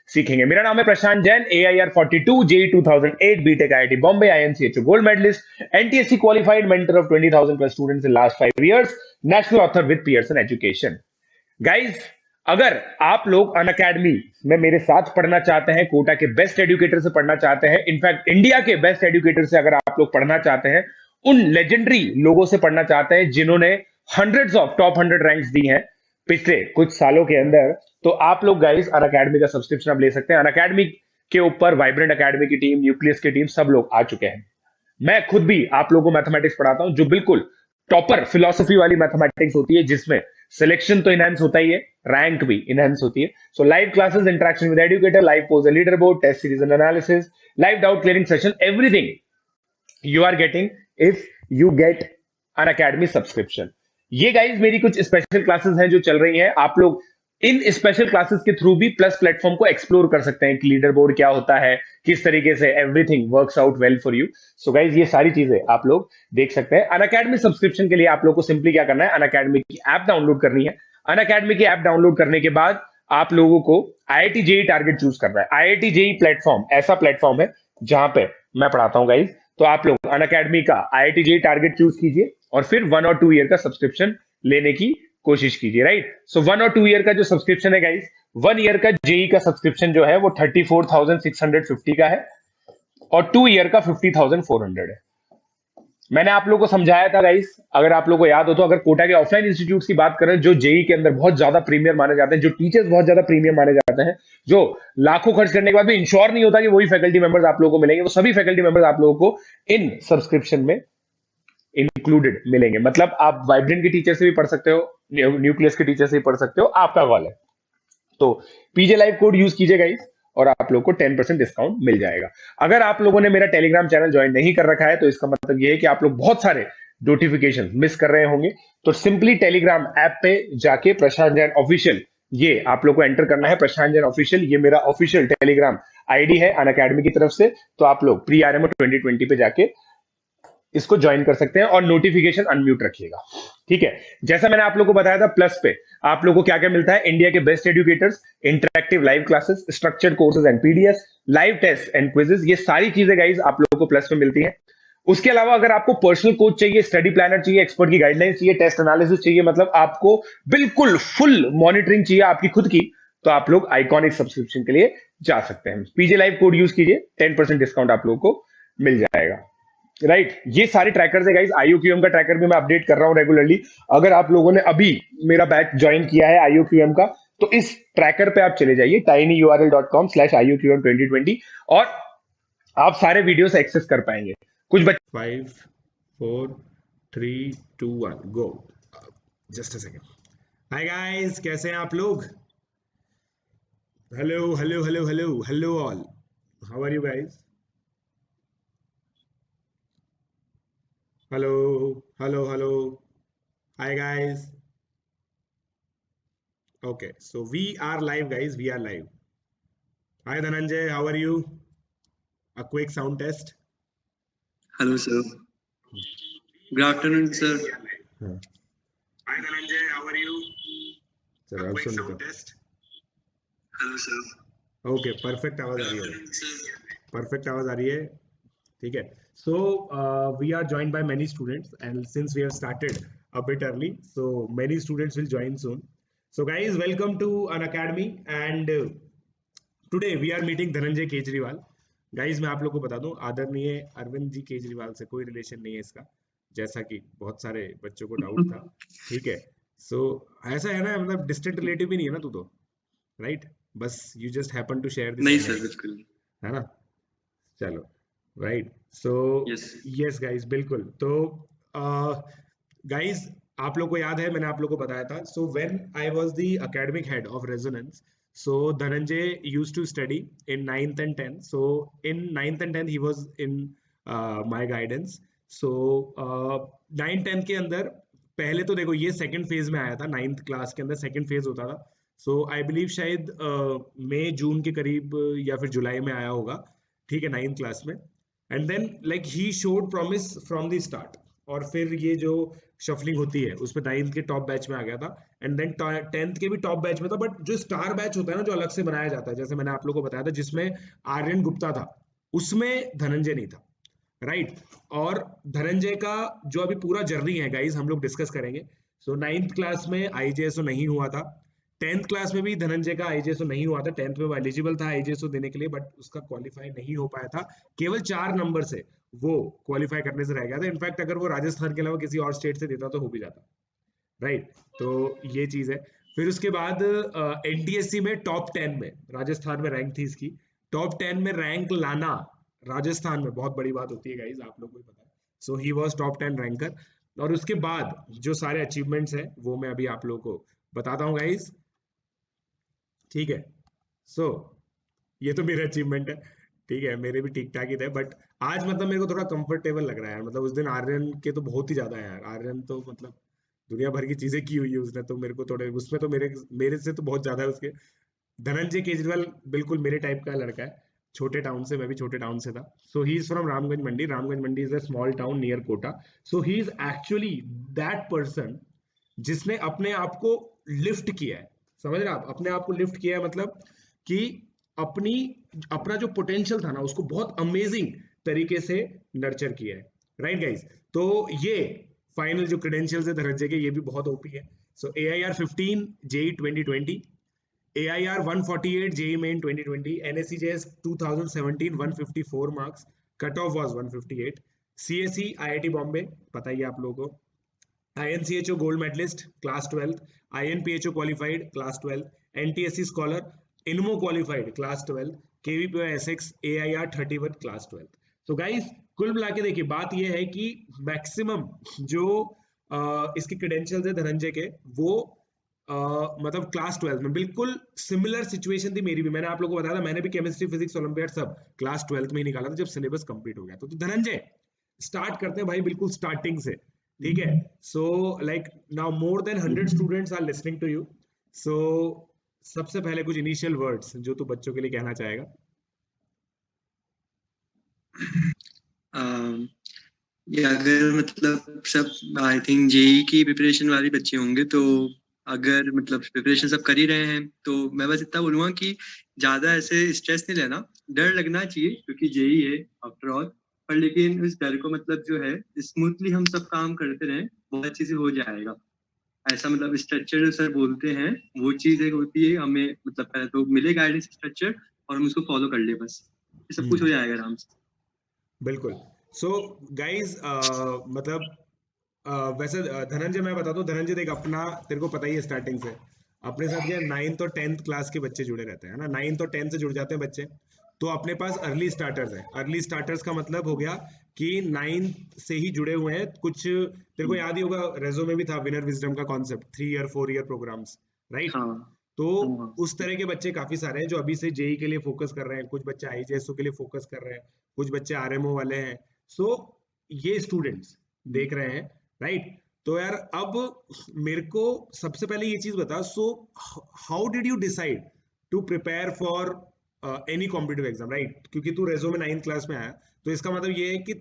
सीखेंगे। मेरा नाम है Prashant Jain, AIR 42, JEE 2008, BTech IIT Bombay, INCHO gold medallist, NTSC qualified, mentor of 20,000 plus students in last 5 years, national author with Pearson education. Guys, अगर आप लोग Unacademy में मेरे साथ पढ़ना चाहते हैं, कोटा के बेस्ट एजुकेटर से पढ़ना चाहते हैं, इनफैक्ट इंडिया के बेस्ट एजुकेटर से अगर आप लोग पढ़ना चाहते हैं, उन लेजेंडरी लोगों से पढ़ना चाहते हैं जिन्होंने हंड्रेड्स ऑफ टॉप 100 रैंक्स दी हैं पिछले कुछ सालों के अंदर, तो आप लोग गाइस अनअकैडमी का सब्सक्रिप्शन आप ले सकते हैं। अनअकैडमी के ऊपर वाइब्रेंट अकेडमी की टीम, न्यूक्लियस की टीम, सब लोग आ चुके हैं। मैं खुद भी आप लोगों को मैथमेटिक्स पढ़ाता हूं, जो बिल्कुल टॉपर फिलोसफी वाली मैथमेटिक्स होती है, जिसमें सिलेक्शन तो इनहेंस होता ही है, रैंक भी इनहेंस होती है। So live classes, interaction with educator, live polls leader board, test series and analysis, live doubt clearing session, everything you are getting if you get Unacademy subscription. ये guys मेरी कुछ special classes हैं जो चल रही हैं। आप लोग इन स्पेशल क्लासेस के थ्रू भी प्लस प्लेटफॉर्म को एक्सप्लोर कर सकते हैं कि लीडर बोर्ड क्या होता है, किस तरीके से everything works out well for you. So guys ये सारी चीजें आप लोग देख सकते हैं। अनअकैडमी सब्सक्रिप्शन के लिए आप लोग को सिंपली क्या करना है, अनअकैडमी की ऐप डाउनलोड करनी है। अनअकैडमी की ऐप डाउनलोड करने के बाद आप लोगों को IIT JEE टारगेट चूज करना है। IIT JEE प्लेटफॉर्म ऐसा प्लेटफॉर्म है जहां पे मैं पढ़ाता हूं गाइज। तो आप लोग अनअकैडमी का IIT JEE टारगेट चूज कीजिए और फिर 1 और 2 ईयर का सब्सक्रिप्शन लेने की कोशिश कीजिए, राइट। सो 1 और 2 ईयर का जो सब्सक्रिप्शन है गाइस, 1 ईयर का JEE का सब्सक्रिप्शन जो है वो 34,650 का है और 2 ईयर का 50,400 है। मैंने आप लोगों को समझाया था गाइस, अगर आप लोगों को याद हो तो, अगर कोटा के ऑफलाइन इंस्टीट्यूट्स की बात करें जो JEE के अंदर बहुत ज्यादा प्रीमियर माने जाते हैं, जो टीचर्स बहुत ज्यादा प्रीमियर माने जाते हैं, जो लाखों खर्च करने के बाद भी इंश्योर नहीं होता कि वही फैकल्टी मेंबर्स आप लोगों को मिलेंगे, वो सभी फैकल्टी मेंबर्स आप लोगों को इन सब्सक्रिप्शन में इंक्लूडेड मिलेंगे। मतलब आप वाइब्रेंट के टीचर से भी पढ़ सकते हो, न्यूक्लियस के टीचर से भी पढ़ सकते हो, आपका कॉल है। तो PJ लाइव कोड यूज कीजिए गाइस और आप लोग को 10% डिस्काउंट मिल जाएगा। अगर आप लोगों ने मेरा टेलीग्राम चैनल ज्वाइन नहीं कर रखा है तो इसका मतलब ये है कि आप लोग बहुत सारे नोटिफिकेशन मिस कर रहे होंगे। तो सिंपली टेलीग्राम ऐप पे जाके प्रशांत जैन ऑफिशियल, ये आप लोग को एंटर करना है, प्रशांत जैन ऑफिशियल, ये मेरा ऑफिशियल टेलीग्राम ID है अनअकैडमी की तरफ से। तो आप लोग प्री RMO 2020 पे जाके इसको ज्वाइन कर सकते हैं और नोटिफिकेशन अनम्यूट रखिएगा, ठीक है। जैसा मैंने आप लोगों को बताया था, प्लस पे आप लोगों को क्या क्या मिलता है, इंडिया के best educators, interactive live classes, structured courses and PDFs, live test and quizzes, ये सारी चीजें गाइज आप लोगों को प्लस में मिलती हैं। उसके अलावा अगर आपको पर्सनल कोच चाहिए, स्टडी प्लानर चाहिए, एक्सपर्ट की गाइडलाइंस चाहिए, टेस्ट एनालिसिस चाहिए, मतलब आपको बिल्कुल फुल मॉनिटरिंग चाहिए आपकी खुद की, तो आप लोग आइकॉनिक सब्सक्रिप्शन के लिए जा सकते हैं। PJ लाइव कोड यूज कीजिए, 10% डिस्काउंट आप लोगों को मिल जाएगा, राइट। ये सारे ट्रैकर्स है गाइस। IOQM का ट्रैकर भी मैं अपडेट कर रहा हूं रेगुलरली। अगर आप लोगों ने अभी मेरा बैच ज्वाइन किया है IOQM का, तो इस ट्रैकर पे आप चले जाइए tinyurl.com/IOQM2020 और आप सारे वीडियोस एक्सेस कर पाएंगे। कुछ 5 4 3 2 1 go. Just a second. Hi guys, कैसे हैं आप लोग? Hello hello hello hello hello all, how are you guys? Hello hello hello, hi guys. Okay, so we are live guys, we are live. Hi Dhananjay, how are you? A quick sound test. Hello sir. Good afternoon sir. Hi Dhananjay, how are you? Sir, a quick sound test. Hello sir. Okay, perfect आवाज आ रही है, perfect आवाज आ रही है, ठीक है। So we are joined by many students and since we have started a bit early, so many students will join soon. So guys, welcome to Unacademy and today we are meeting Dhananjay Kejriwal. Guys मैं आप लोग को बता दूं, आदरणीय अरविंद जी केजरीवाल से कोई relation नहीं है इसका, जैसा कि बहुत सारे बच्चों को डाउट था, ठीक है। सो ऐसा है ना, मतलब डिस्टेंट रिलेटिव भी नहीं है ना तू तो, राइट। बस you just happen to share this, नहीं सर बिल्कुल, है ना। चलो, राइट। सो यस गाइज, बिल्कुल। तो गाइज आप लोग को याद है, मैंने आप लोग को बताया था, so when I was the academic head of resonance, so Dhananjay used to study in 9th and 10th. So in 9th and 10th he was in my guidance. So 9th 10th के अंदर पहले तो देखो ये second phase में आया था, 9th class के अंदर सेकंड फेज होता था। सो आई बिलीव शायद मई जून के करीब या फिर जुलाई में आया होगा, ठीक है, 9th क्लास में। And then like he showed promise from the start, और फिर ये जो शफलिंग होती है उसमें 9th के टॉप बैच में आ गया था, एंड देन 10th के भी टॉप बैच में था। बट जो स्टार बैच होता है ना, जो अलग से बनाया जाता है, जैसे मैंने आप लोगों को बताया था, जिसमें आर्यन गुप्ता था, उसमें धनंजय नहीं था, राइट। और धनंजय का जो अभी पूरा जर्नी है गाइस हम लोग डिस्कस करेंगे। सो 9th क्लास में आईजेएसओ नहीं हुआ था, 10th क्लास में भी धनंजय का आईजेएसओ नहीं हुआ था। 10th में वो एलिजिबल था आईजेएसओ देने के लिए, बट उसका क्वालिफाई नहीं हो पाया था, केवल 4 नंबर से वो क्वालिफाई करने से रह गया था। इनफैक्ट अगर वो राजस्थान के अलावा किसी और स्टेट से देता तो हो भी जाता, राइट। तो ये चीज है। फिर उसके बाद एनटीएससी में टॉप 10 में, राजस्थान में रैंक थी इसकी, टॉप 10 में रैंक लाना राजस्थान में बहुत बड़ी बात होती है गाइज, आप लोगों को भी पता है। So he was top 10 ranker. और उसके बाद जो सारे अचीवमेंट्स हैं वो मैं अभी आप लोगों को बताता हूँ गाइज, ठीक है। सो ये तो मेरे अचीवमेंट है, ठीक है, मेरे भी ठीक ठाक ही थे। बट आज मतलब मेरे को थोड़ा कंफर्टेबल लग रहा है यार, मतलब उस दिन आर्यन के तो बहुत ही ज्यादा है यार, आर्यन तो मतलब दुनिया भर की चीजें की हुई है उसने, तो मेरे को थोड़े उसमें तो मेरे मेरे से तो बहुत ज्यादा है उसके। धनंजय केजरीवाल बिल्कुल मेरे टाइप का लड़का है, छोटे टाउन से, मैं भी छोटे टाउन से था। So he is from Ramganj Mandi. Ramganj Mandi is a small town near Kota. So he is actually that person जिसने अपने आप को लिफ्ट किया है, समझ रहे आप, अपने आप को लिफ्ट किया है, मतलब कि अपनी अपना जो पोटेंशियल था ना उसको बहुत अमेजिंग तरीके से नर्चर किया है, राइट गाइस। तो ये फाइनल जो क्रेडेंशियल्स है धनंजय के, ये भी बहुत ओपी है। सो AIR 15 JEE 2020, AIR 148 JEE Main 2020, NSCJS 2017 154 marks, cut off was 158, CSE IIT Bombay, पता ही है आप लोगों को, INCHO gold medalist class 12th, INPHO qualified class 12th, NTSC scholar, INMO qualified class 12th, KVPO Essex AIR 31 class 12th। तो guys कुल मिला के देखिए बात ये है कि मैक्सिमम जो इसके क्रेडेंशियल्स है धनंजय के, वो मतलब क्लास 12 में बिल्कुल सिमिलर सिचुएशन थी मेरी भी। मैंने आप लोगों को बताया था, मैंने भी केमिस्ट्री फिजिक्स ओलंपियाड सब क्लास 12 में ही निकाला था जब सिलेबस कंप्लीट हो गया। तो धनंजय स्टार्ट करते हैं भाई बिल्कुल स्टार्टिंग से, ठीक है। So like now more than 100 students are listening to you. So सबसे पहले कुछ इनिशियल वर्ड्स जो तू बच्चों के लिए कहना चाहेगा। ये अगर मतलब सब आई थिंक जेई की प्रिपरेशन वाले बच्चे होंगे, तो अगर मतलब प्रिपरेशन सब कर ही रहे हैं तो मैं बस इतना बोलूँगा कि ज़्यादा ऐसे स्ट्रेस नहीं लेना। डर लगना चाहिए क्योंकि जेई है आफ्टर ऑल, पर लेकिन उस डर को मतलब जो है स्मूथली हम सब काम करते रहें, बहुत अच्छे से हो जाएगा। ऐसा मतलब स्ट्रक्चर सर बोलते हैं, वो चीज़ एक होती है, हमें मतलब पहले तो मिले गाइडेंस स्ट्रक्चर और हम उसको फॉलो कर ले, बस ये सब कुछ हो जाएगा आराम से। बिल्कुल। सो गाइज मतलब वैसे धनंजय मैं बता दूं, धनंजय देख अपना तेरे को पता ही है स्टार्टिंग से अपने साथ क्या 9th और 10th क्लास के बच्चे जुड़े रहते हैं ना, 9th और 10th से जुड़ जाते हैं बच्चे। तो अपने पास अर्ली स्टार्टर्स हैं। अर्ली स्टार्टर्स का मतलब हो गया कि 9th से ही जुड़े हुए हैं कुछ। तेरे को याद ही होगा रेजो में भी था विनर विजडम का concept, 3 year 4 year programs, right. हाँ तो हाँ। उस तरह के बच्चे काफी सारे हैं जो अभी से जेई के लिए फोकस कर रहे हैं, कुछ बच्चे आईजेएसओ के लिए फोकस कर रहे हैं, कुछ बच्चे आरएमओ वाले हैं। सो ये स्टूडेंट्स देख रहे हैं, राइट। तो यार अब मेरे को सबसे पहले ये चीज बता, so how did you decide to prepare for any competitive exam, right. क्योंकि तू रेजो में 9th क्लास में आया, तो इसका मतलब ये है कि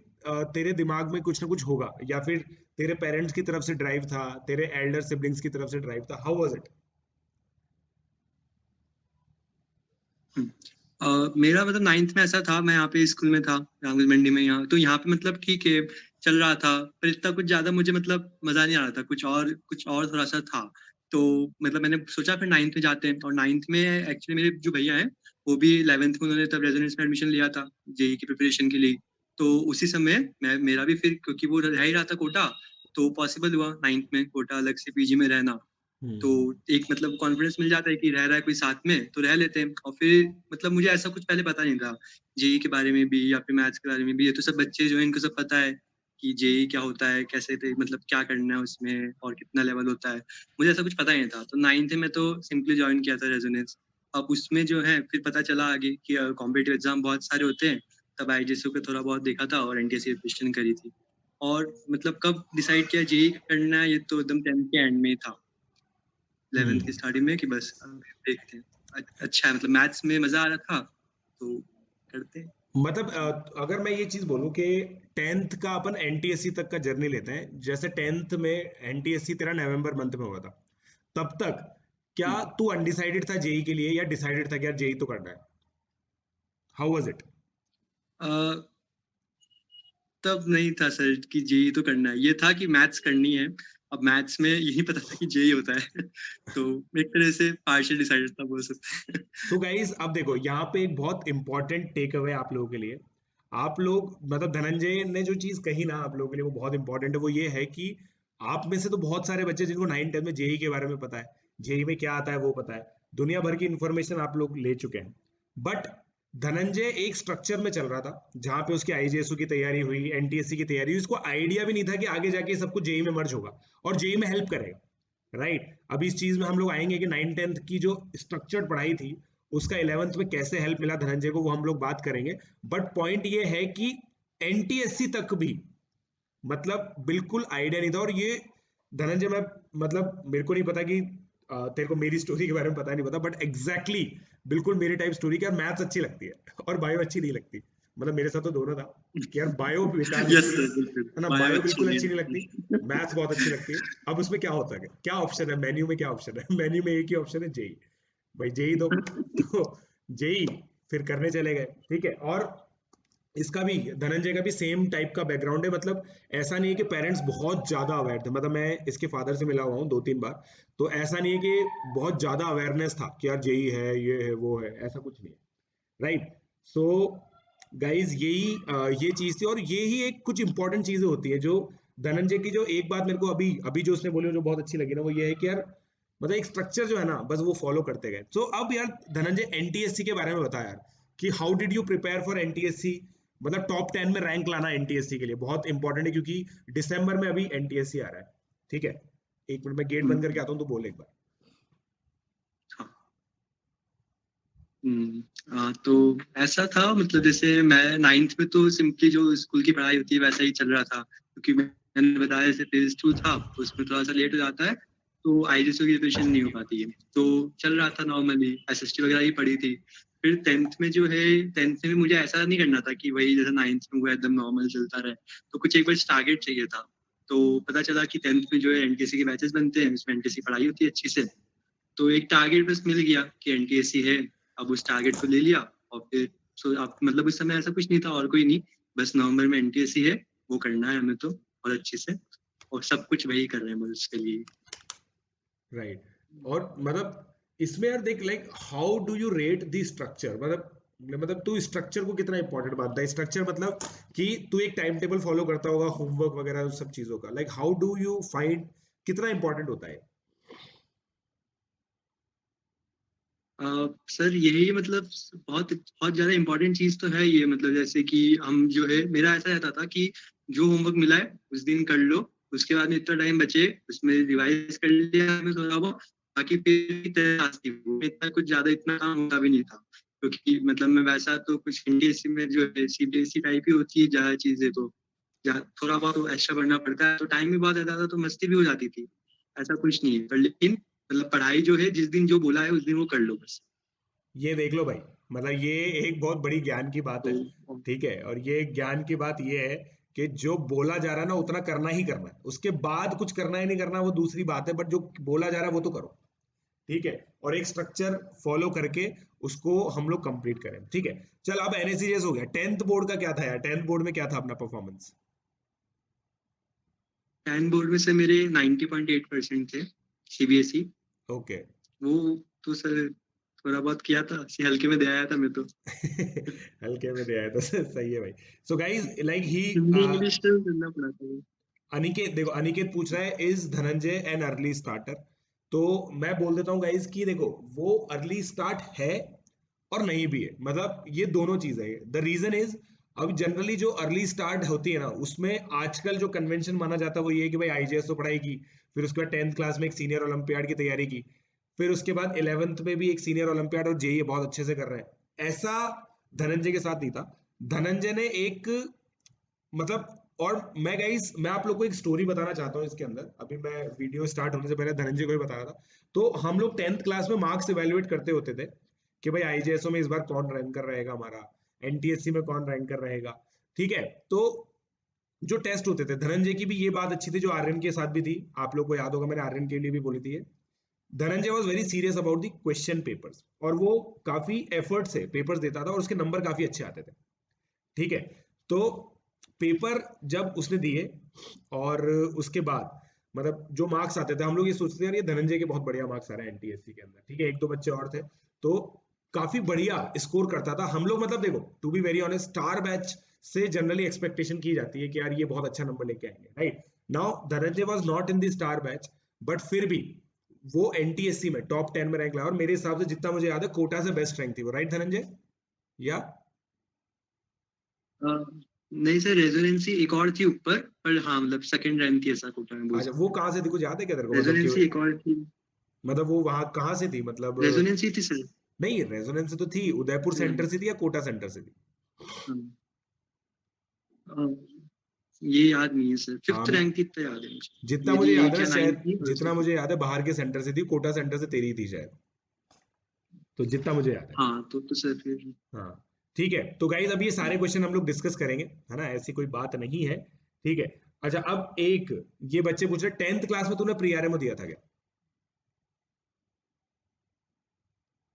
तेरे दिमाग में कुछ ना कुछ होगा, या फिर तेरे पेरेंट्स की तरफ से ड्राइव था, तेरे एल्डर सिबलिंग्स की तरफ से ड्राइव था, हाउ वाज इट? मेरा मतलब 9th में ऐसा था, मैं यहाँ पे स्कूल में था रामगंज मंडी में, यहाँ तो यहाँ पे मतलब ठीक है चल रहा था, पर इतना कुछ ज्यादा मुझे मतलब मजा नहीं आ रहा था, कुछ और थोड़ा सा था। तो मतलब मैंने सोचा फिर 9th में जाते हैं, और 9th में एक्चुअली मेरे जो भैया हैं वो भी 11th में उन्होंने तब रेजोनेंस में एडमिशन लिया था जेई की प्रिपरेशन के लिए। तो उसी समय मैं मेरा भी फिर, क्योंकि वो रह ही रहा था कोटा, तो पॉसिबल हुआ 9th में कोटा अलग से पीजी में रहना। तो एक मतलब कॉन्फिडेंस मिल जाता है कि रह रहा है कोई साथ में तो रह लेते हैं। और फिर मतलब मुझे ऐसा कुछ पहले पता नहीं था जेई के बारे में भी या फिर मैथ्स के बारे में भी। ये तो सब बच्चे जो है इनको सब पता है कि जेई क्या होता है, कैसे मतलब क्या करना है उसमें और कितना लेवल होता है। मुझे ऐसा कुछ पता ही नहीं था, तो 9th में तो सिंपली ज्वाइन किया था रेजोनेंस। अब उसमें जो है फिर पता चला आगे कि कॉम्पिटिटिव एग्जाम बहुत सारे होते हैं, तब आईजेएसओ को थोड़ा बहुत देखा था और एनटीएससी प्रिपरेशन करी थी। और मतलब कब डिसाइड किया जेई करना है, ये तो एकदम 10th के एंड में ही था, 11th की स्टार्टिंग में, कि बस अब देखते हैं। अच्छा है, मतलब मैथ्स में मजा आ रहा था तो करते हैं। मतलब अगर मैं ये चीज बोलूं कि 10th का अपन एनटीएससी तक का जर्नी लेते हैं, जैसे 10th में एनटीएससी तेरा नवंबर मंथ में हुआ था, तब तक क्या हम्म। तू अनडिसाइडेड था जेई के लिए, या डिसाइडेड था कि यार जेई तो करना है? How was it? अ, तब नहीं था सर कि जेई तो करना है, ये था कि मैथ्स करनी है। अब मैथ्स में यही पता था कि जेई होता है तो एक तरह से पार्शियल डिसाइडेड था बोल सकते हैं। सो गाइज अब देखो यहाँ पे एक बहुत इंपॉर्टेंट टेक अवे आप लोगों के लिए। आप लोग मतलब धनंजय ने जो चीज कही ना आप लोगों के लिए, वो बहुत इंपॉर्टेंट है। वो ये है कि आप में से तो बहुत सारे बच्चे जिनको 9 10 में जेई के बारे में पता है, जेई में क्या आता है वो पता है, दुनिया भर की इंफॉर्मेशन आप लोग ले चुके हैं। बट धनंजय एक स्ट्रक्चर में चल रहा था जहां पे उसकी आईजेएसओ की तैयारी हुई, एनटीएससी की तैयारी हुई, उसको आइडिया भी नहीं था कि आगे जाके सब कुछ जेई में मर्ज होगा और जेई में हेल्प करेगा। राइट, अभी इस चीज में हम लोग आएंगे कि 9 10th की जो स्ट्रक्चर्ड पढ़ाई थी उसका 11th में कैसे हेल्प मिला धनंजय को, वो हम लोग बात करेंगे। बट पॉइंट ये है कि एनटीएससी तक भी मतलब बिल्कुल आइडिया नहीं था। और ये धनंजय, मैं मतलब मेरे को नहीं पता कि तेरे को मेरी स्टोरी के बारे में पता नहीं पता, बट एग्जैक्टली बिल्कुल मेरी टाइप स्टोरी कि यार मैथ्स अच्छी लगती है और बायो अच्छी नहीं लगती। मतलब मेरे साथ तो दोनों था कि यार बायो बेकार यस लगती सर, बिल्कुल है ना, बायो बायो अच्छी बिल्कुल नहीं अच्छी नहीं लगती, लगती। मैथ्स बहुत अच्छी लगती है। अब उसमें क्या होता है, क्या ऑप्शन है मेन्यू में, क्या ऑप्शन है मेन्यू में? एक ही ऑप्शन है, जेई। भाई जेई दो तो जेई फिर करने चले गए। ठीक है, और इसका भी धनंजय का भी सेम टाइप का बैकग्राउंड है। मतलब ऐसा नहीं है कि पेरेंट्स बहुत ज्यादा अवेयर थे, मतलब मैं इसके फादर से मिला हुआ हूँ 2 3 बार, तो ऐसा नहीं है कि बहुत ज्यादा अवेयरनेस था कि यार जेई है, ये है, वो है, ऐसा कुछ नहीं है। राइट। सो गाइज यही ये चीज थी, और ये ही एक कुछ इंपॉर्टेंट चीजें होती है जो धनंजय की, जो एक बात मेरे को अभी अभी जो उसने बोली जो बहुत अच्छी लगी ना, वो ये है कि यार मतलब एक स्ट्रक्चर जो है ना बस वो फॉलो करते गए। सो अब यार धनंजय एनटीएससी के बारे में बता यार कि how did you prepare for NTSC. मतलब टॉप 10 में रैंक लाना एनटीएससी के लिए बहुत इंपॉर्टेंट है, क्योंकि दिसंबर में अभी एनटीएससी आ रहा है। ठीक है, एक मिनट में गेट बंद करके आता हूँ, तो बोल एक बार। हाँ। तो ऐसा था, मतलब जैसे मैं नाइन्थ में तो सिंपली जो स्कूल की पढ़ाई होती है वैसा ही चल रहा था, क्योंकि मैंने बताया जैसे फेज 2 था उसमें थोड़ा सा लेट हो जाता है, तो आईजीएसओ की प्रिपरेशन नहीं हो पाती है, तो चल रहा था नॉर्मली, एसएसटी वगैरह ही पढ़ी थी। फिर 10th में जो है, 10th में मुझे ऐसा नहीं करना था कि वही जैसे 9th में हुआ एकदम नॉर्मल चलता रहे, तो कुछ एक बार टारगेट चाहिए था। तो पता चला कि 10th में जो है एनटीएससी के बैचेस बनते हैं, उसमें एनटीएससी पढ़ाई होती है अच्छी से, तो एक टारगेट बस मिल गया कि एनटीएससी है। अब उस टारगेट को ले लिया, और फिर अब मतलब उस समय ऐसा कुछ नहीं था और कोई नहीं, बस नवंबर में एनटीएससी है, वो करना है हमें तो, और अच्छे से, और सब कुछ वही कर रहे हैं बस उसके लिए। राइट। और मतलब इसमें यार देख, like how do you rate the structure, मतलब तू स्ट्रक्चर को कितना इंपॉर्टेंट मानता है? स्ट्रक्चर मतलब कि तू एक टाइम टेबल फॉलो करता होगा, होमवर्क वगैरह उस सब चीजों का, like how do you find कितना इंपॉर्टेंट होता है? सर यही मतलब बहुत बहुत ज्यादा इंपॉर्टेंट चीज तो है ये, मतलब जैसे कि हम जो है, मेरा ऐसा रहता था कि जो होमवर्क मिला है उस दिन कर लो, उसके बाद में इतना टाइम बचे उसमें रिवाइज कर लिया हमें थोड़ा बहुत, बाकी फिर की तरह थी वो, इतना कुछ ज्यादा इतना काम होता भी नहीं था, क्योंकि मतलब मैं वैसा तो कुछ एनटीएससी में जो है सीबीएसई टाइप ही होती है ज्यादा चीजें, तो थोड़ा बहुत एक्स्ट्रा पढ़ना पड़ता है, तो टाइम भी बहुत ज्यादा था, तो मस्ती भी हो जाती थी। ऐसा कुछ नहीं है, पर लेकिन मतलब पढ़ाई जो है जिस दिन जो बोला है उस दिन वो कर लो बस। ये देख लो भाई, मतलब ये एक बहुत बड़ी ज्ञान की बात है। तो ठीक है, और ये ज्ञान की बात ये है कि जो बोला जा रहा है ना उतना करना ही करना है, उसके बाद कुछ करना ही नहीं करना वो दूसरी बात है, बट जो बोला जा रहा है वो तो करो। ठीक है, और एक स्ट्रक्चर फॉलो करके उसको हम लोग कंप्लीट करें। ठीक है, चल अब एनएससीएस हो गया, 10th बोर्ड का क्या था यार? 10th बोर्ड में क्या था अपना परफॉर्मेंस? 10 बोर्ड में से मेरे 90.8% थे सीबीएसई। ओके। वो तो सर थोड़ा बहुत किया था, हल्के में दे आया था मैं तो। हल्के में दे आया था सही है भाई। So guys like he Hindi English तो करना पड़ा था वो। अनिकेत, देखो अनिकेत पूछ रहा है is Dhananjay an early starter? तो मैं बोल देता हूँ गाइस कि देखो वो अर्ली स्टार्ट है और नहीं भी है, मतलब ये दोनों चीजें हैं। द रीजन इज, अब जनरली जो अर्ली स्टार्ट होती है ना उसमें आजकल जो कन्वेंशन माना जाता है वो ये है कि भाई आईजेएस तो पढ़ाई की, फिर उसके बाद 10th क्लास में एक सीनियर ओलंपियाड की तैयारी की, फिर उसके बाद 11th में भी एक सीनियर ओलंपियाड और जेईई बहुत अच्छे से कर रहे हैं। ऐसा धनंजय के साथ नहीं था। धनंजय ने एक मतलब, और मैं आप लोग को एक स्टोरी बताना चाहता हूँ इसके अंदर, अभी मैं वीडियो स्टार्ट होने से पहले धनंजय को ही बता रहा था। तो हम लोग 10th क्लास में मार्क्स इवेल्युएट करते होते थे कि भाई आईजेएसओ में इस बार कौन रैंकर रहेगा हमारा, एनटीएससी में कौन रैंकर रहेगा, ठीक है। तो जो टेस्ट होते थे, धनंजय की भी ये बात अच्छी थी जो आर्यन के साथ भी थी, आप लोग को याद होगा मैंने आर्यन के लिए भी बोली थी, Dhananjay was very serious about the question papers, और वो काफी एफर्ट से पेपर्स देता था और उसके नंबर काफी अच्छे आते थे, ठीक है। तो पेपर जब उसने दिए और उसके बाद मतलब जो मार्क्स आते थे, हम लोग ये सोचते थे यार ये धनंजय के बहुत बढ़िया मार्क्स आ रहे हैं एनटीएससी के अंदर, ठीक है। एक दो बच्चे और थे तो काफी बढ़िया स्कोर करता था, हम लोग मतलब देखो to be very honest star batch से जनरली एक्सपेक्टेशन की जाती है कि यार ये बहुत अच्छा नंबर लेके आएंगे, right. Now Dhananjay was not in the star batch, but फिर भी वो एनटीएससी में टॉप 10 में रैंक लाया, और मेरे हिसाब से जितना मुझे याद है कोटा से बेस्ट रैंक थी वो, राइट धनंजय? या नहीं सर, रेजोनेंसी एक और थी ऊपर, पर हाँ मतलब सेकंड रैंक थी ऐसा कोटा में बोल अच्छा, सकते वो हैं। कहाँ से थी, कुछ याद है क्या तेरे को, मतलब रेजोनेंसी कि एक और थी, मतलब वो वहां कहाँ से थी, मतलब रेजोनेंसी थी सर। नहीं रेजोनेंस तो थी, उदयपुर सेंटर से थी या कोटा सेंटर से थी? हाँ, हाँ, ये याद नहीं है सर, हाँ, फिफ्थ रैंक थी इतना याद है मुझे, जितना मुझे मेरी याद है एट ना, या नाइन शायद थी और जितना उससे मुझे याद है बाहर के सेंटर से थी, कोटा सेंटर से तेरी थी शायद, तो जितना मुझे याद है। हाँ तो सर फिर हाँ ठीक है, तो गाइज अब ये सारे क्वेश्चन हम लोग डिस्कस करेंगे, है ना, ऐसी कोई बात नहीं है, ठीक है। अच्छा अब एक ये बच्चे पूछ रहे 10th क्लास में तूने प्री आरएमओ दिया था क्या?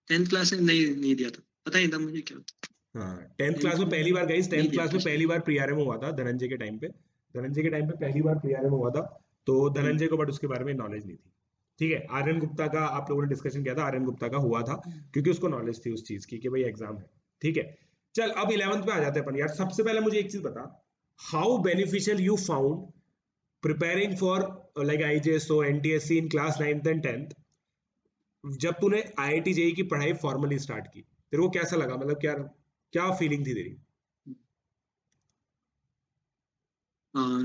10th क्लास में नहीं दिया था, पता नहीं था मुझे क्या होता। हाँ 10th 10th क्लास में में पहली बार, गाइस नहीं 10th दिया क्लास था में शायद। पहली बार प्री आरएमओ हुआ था धनंजय के टाइम पे, धनंजय के टाइम पे पहली बार प्री आरएमओ हुआ था, तो धनंजय को बट उसके बारे में नॉलेज नहीं थी, ठीक है। आर्यन गुप्ता का आप लोगों ने डिस्कशन किया था, आर्यन गुप्ता का हुआ था क्योंकि उसको नॉलेज थी उस चीज की कि भाई एग्जाम है, ठीक है। चल अब 11th पे आ जाते हैं अपन यार। सबसे पहले मुझे एक चीज बता, how beneficial you found preparing for like IJSO NTSC in class 9th and 10th, जब तूने आईआईटी जेई की पढ़ाई फॉर्मली स्टार्ट की, तेरे को कैसा लगा, मतलब क्या क्या फीलिंग थी तेरी?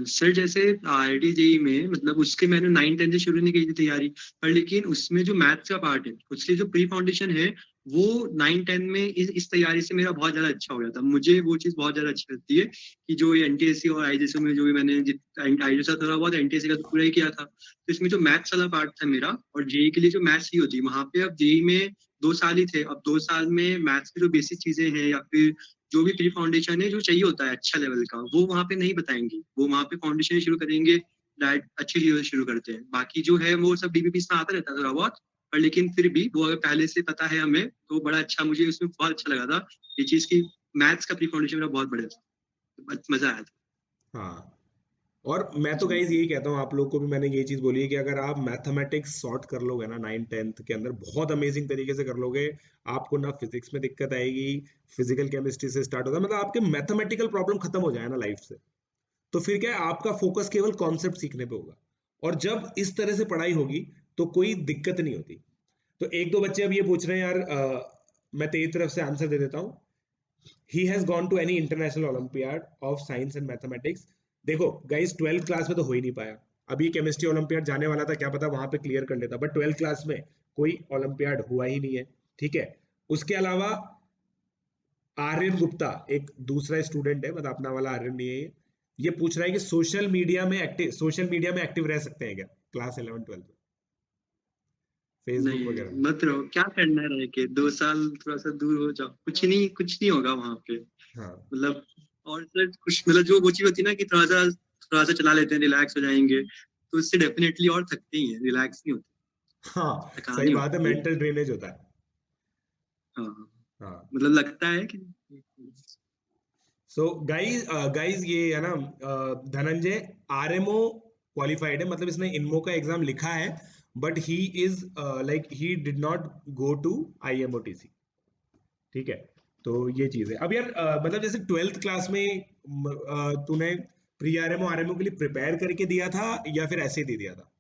सर जैसे आईआईटी जेई में मतलब उसके मैंने 9-10 से शुरू नहीं की थी तैयारी, पर लेकिन उसमें जो मैथ्स का पार्ट है, उसकी जो प्री फाउंडेशन है वो 9-10 में इस तैयारी से मेरा बहुत ज्यादा अच्छा हो गया था। मुझे वो चीज बहुत ज्यादा अच्छी लगती है कि जो ये एनटीएससी और आईजेएससी में जो भी मैंने आईजेएससी थोड़ा बहुत, एनटीएससी का तो पूरा ही किया था, तो इसमें जो मैथ्स वाला पार्ट था मेरा, और जेई के लिए जो मैथ्स ही होती है वहां पे, अब जेई में 2 साल ही थे, अब 2 साल में मैथ्स की जो बेसिक चीजें हैं या फिर जो भी प्री फाउंडेशन है जो चाहिए होता है अच्छा लेवल का, वो वहाँ पे नहीं बताएंगे, वो वहाँ पे फाउंडेशन शुरू करेंगे, डायरेक्ट अच्छी चीजों से शुरू करते हैं, बाकी जो है वो सब डीबीपी में आता रहता है थोड़ा बहुत, पर लेकिन फिर भी वो अगर पहले से पता है हमें तो बड़ा अच्छा, मुझे उसमें बहुत अच्छा लगा था ये चीज की, मैथ्स का प्री फाउंडेशन मेरा बहुत बढ़िया था, मजा आया था। हाँ, और मैं तो जी गाइज यही कहता हूँ आप लोग को भी, मैंने ये चीज बोली है कि अगर आप मैथमेटिक्स सॉर्ट कर लोगे ना 9th 10th के अंदर बहुत अमेजिंग तरीके से कर लोगे, आपको ना फिजिक्स में दिक्कत आएगी, फिजिकल केमिस्ट्री से स्टार्ट होता है, मतलब आपके मैथमेटिकल प्रॉब्लम खत्म हो जाए ना लाइफ से, तो फिर क्या है, आपका फोकस केवल कॉन्सेप्ट सीखने पे होगा, और जब इस तरह से पढ़ाई होगी तो कोई दिक्कत नहीं होती। तो एक दो बच्चे अब ये पूछ रहे हैं यार, मैं तेरी तरफ से आंसर दे देता हूँ, he has gone to any international olympiad of science and mathematics. देखो गाइस 12th क्लास में तो हो ही नहीं पाया, अभी केमिस्ट्री ओलंपियाड जाने वाला था, क्या पता वहां पे क्लियर कर लेता, बट 12th क्लास में कोई ओलंपियाड हुआ ही नहीं है, ठीक है। उसके अलावा आर्यन गुप्ता एक दूसरा स्टूडेंट है, मतलब अपना वाला आर्यन नहीं है ये पूछ रहा है कि सोशल मीडिया में एक्टिव रह सकते हैं क्या क्लास 11 12 में, फेसबुक नहीं वगैरह? मत रहो, क्या करना है रह के 2 साल थोड़ा सा दूर हो जाओ, कुछ नहीं होगा वहां पे, हाँ मतलब और सर कुछ मतलब जो वो चीज होती है ना कि थोड़ा सा चला लेते हैं रिलैक्स हो जाएंगे, तो इससे डेफिनेटली और थकते ही हैं, रिलैक्स नहीं होते, हाँ, थकान सही ही बात है, होती है। मेंटल ड्रेनेज होता है। हाँ हाँ, हाँ, मतलब लगता है कि सो गाइज ये है ना, धनंजय आरएमओ क्वालिफाइड है, मतलब इसने इनमो का एग्जाम लिखा है, but he is like he did not go to IMOTC, ठीक है। तो ये चीज है। अब यार मतलब जैसे 12th क्लास में तूने प्री आरएमओ आरएमओ के लिए प्रिपेयर करके दिया था या फिर ऐसे ही दे दिया था?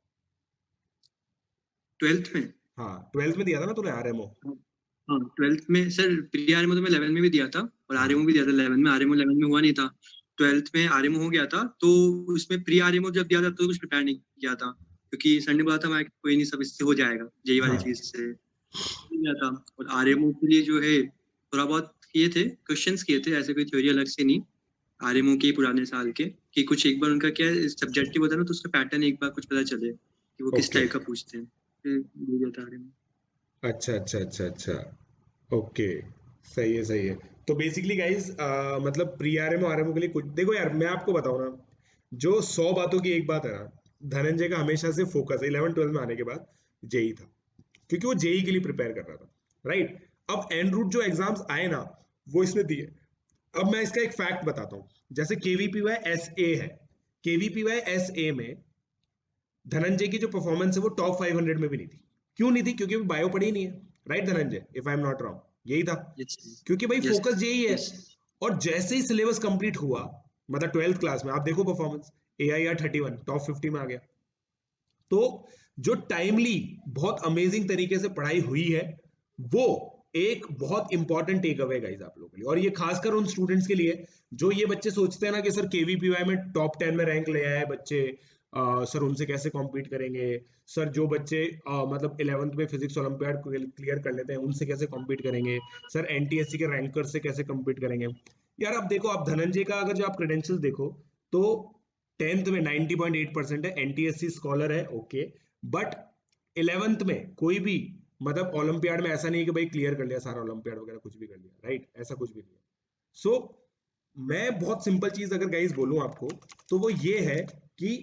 12th में। हाँ 12th में दिया था ना तूने आरएमओ? हाँ 12th में सर, प्री आरएमओ तो मैं 11 में भी दिया था और हाँ आरएमओ भी दिया था 11 में, आरएमओ 11 में हुआ नहीं था, 12th में आरएमओ हो गया था, तो उसमें प्री आरएमओ जब दिया था तो कुछ प्रिपेयर नहीं किया था, क्योंकि सर ने बोला था मैं कोई नहीं सब इससे हो जाएगा, जेई वाली हाँ, चीज से गया था। और आरएमओ के लिए जो है थोड़ा बहुत किए थे, क्वेश्चंस किए थे, ऐसे कोई थ्योरी अलग से नहीं, आरएमओ के पुराने साल के, कि कुछ एक बार उनका क्या सब्जेक्टिव होता है ना, तो उसका पैटर्न एक बार कुछ पता चले कि वो किस ओके, टाइप का पूछते हैं, फिर दे दिया था आरएमओ। अच्छा अच्छा अच्छा अच्छा, ओके, सही है सही है। तो बेसिकली गाइज मतलब प्री आरएमओ आरएमओ के लिए कुछ देखो यार, मैं आपको बताऊं ना, जो 100 बातों की एक बात है ना, धनंजय का हमेशा से फोकस 11-12 में आने के बाद जेई था, क्योंकि वो जेई के लिए प्रिपेयर कर रहा था, राइट। अब एंड रूट जो एग्जाम्स आए ना, वो इसने दिए। अब मैं इसका एक फैक्ट बताता हूँ, जैसे केवीपीवाई एसए है, केवीपीवाई एसए में धनंजय की जो परफॉर्मेंस है वो टॉप 500 में भी नहीं थी। क्यों नहीं थी? क्योंकि वो बायो पढ़ी नहीं है, right Dhananjay, if I am not wrong, यही था। यस क्योंकि भाई यस फोकस यही है। यस और जैसे ही सिलेबस कंप्लीट हुआ, मतलब 12th क्लास में आप देखो परफॉर्मेंस, AIR 31 टॉप 50 में आ गया। तो जो टाइमली बहुत अमेजिंग तरीके से पढ़ाई हुई है, वो एक बहुत इंपॉर्टेंट टेक अवे गाइस आप लोगों के लिए, और ये खासकर उन स्टूडेंट्स के लिए जो ये बच्चे सोचते हैं ना कि सर केवीपीवाई में टॉप 10 में रैंक ले आए बच्चे, सर उनसे कैसे कॉम्पीट करेंगे, सर जो बच्चे मतलब 11th में फिजिक्स ओलंपियाड क्लियर कर लेते हैं उनसे कैसे कॉम्पीट करेंगे, सर एनटीएससी के रैंकर से कैसे कॉम्पीट करेंगे। यार आप देखो, आप धनंजय का अगर जो आप क्रेडेंशियल्स देखो तो 10th में 90.8% है, एनटीएससी स्कॉलर है, ओके, बट 11th में कोई भी मतलब ओलंपियाड में ऐसा नहीं है कि भाई क्लियर कर लिया सारा ओलंपियाड वगैरह कुछ भी कर लिया, राइट, ऐसा कुछ भी नहीं है। सो मैं बहुत सिंपल चीज अगर गाइस बोलूं आपको, तो वो ये है कि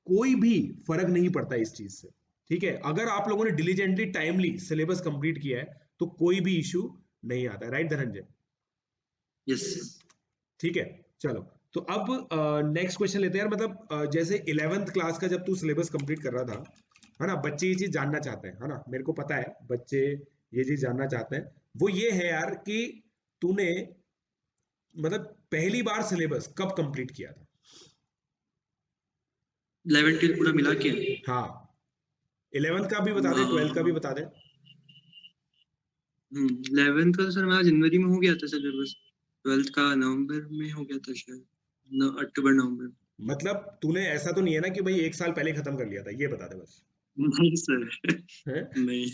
कोई भी फर्क नहीं पड़ता इस चीज से, ठीक है। अगर आप लोगों ने डिलीजेंटली टाइमली सिलेबस कंप्लीट किया है तो कोई भी इशू नहीं आता, राइट धनंजय? यस ठीक है, चलो। तो अब नेक्स्ट क्वेश्चन लेते हैं यार, मतलब जैसे 11th क्लास का जब तू सिलेबस कंप्लीट कर रहा था, है ना, बच्चे ये चीज जानना चाहते हैं, है ना, मेरे को पता है बच्चे ये चीज जानना चाहते हैं। वो ये है यार कि तूने मतलब पहली बार सिलेबस कब कंप्लीट किया था? 11 ट्वेल्थ पूरा मिला के। हाँ, 11th का भी बता दे, 12th का भी बता दे। 11th का सर मेरा जनवरी में हो गया था सिलेबस, 12th का नवंबर में हो गया था शायद, अक्टूबर नवंबर। मतलब तूने ऐसा तो नहीं है ना कि भाई एक साल पहले खत्म कर लिया था, ये बता दे बस। नहीं सर, है? नहीं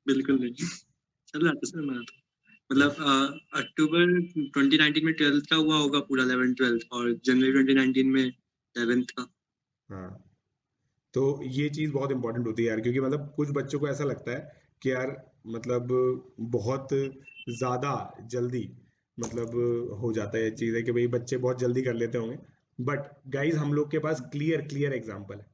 बिल्कुल नहीं, चल रहा था सर मेरा तो, मतलब अक्टूबर 2019 में 12th का हुआ होगा पूरा 11 12th, और जनवरी 2019 में 11th का। हाँ, तो ये चीज बहुत इंपॉर्टेंट होती है यार, क्योंकि मतलब कुछ बच्चों को ऐसा लगता है कि यार मतलब बहुत ज्यादा जल्दी मतलब हो जाता है चीज है कि भाई बच्चे बहुत जल्दी कर लेते होंगे, बट गाइज हम लोग के पास क्लियर क्लियर एग्जांपल है,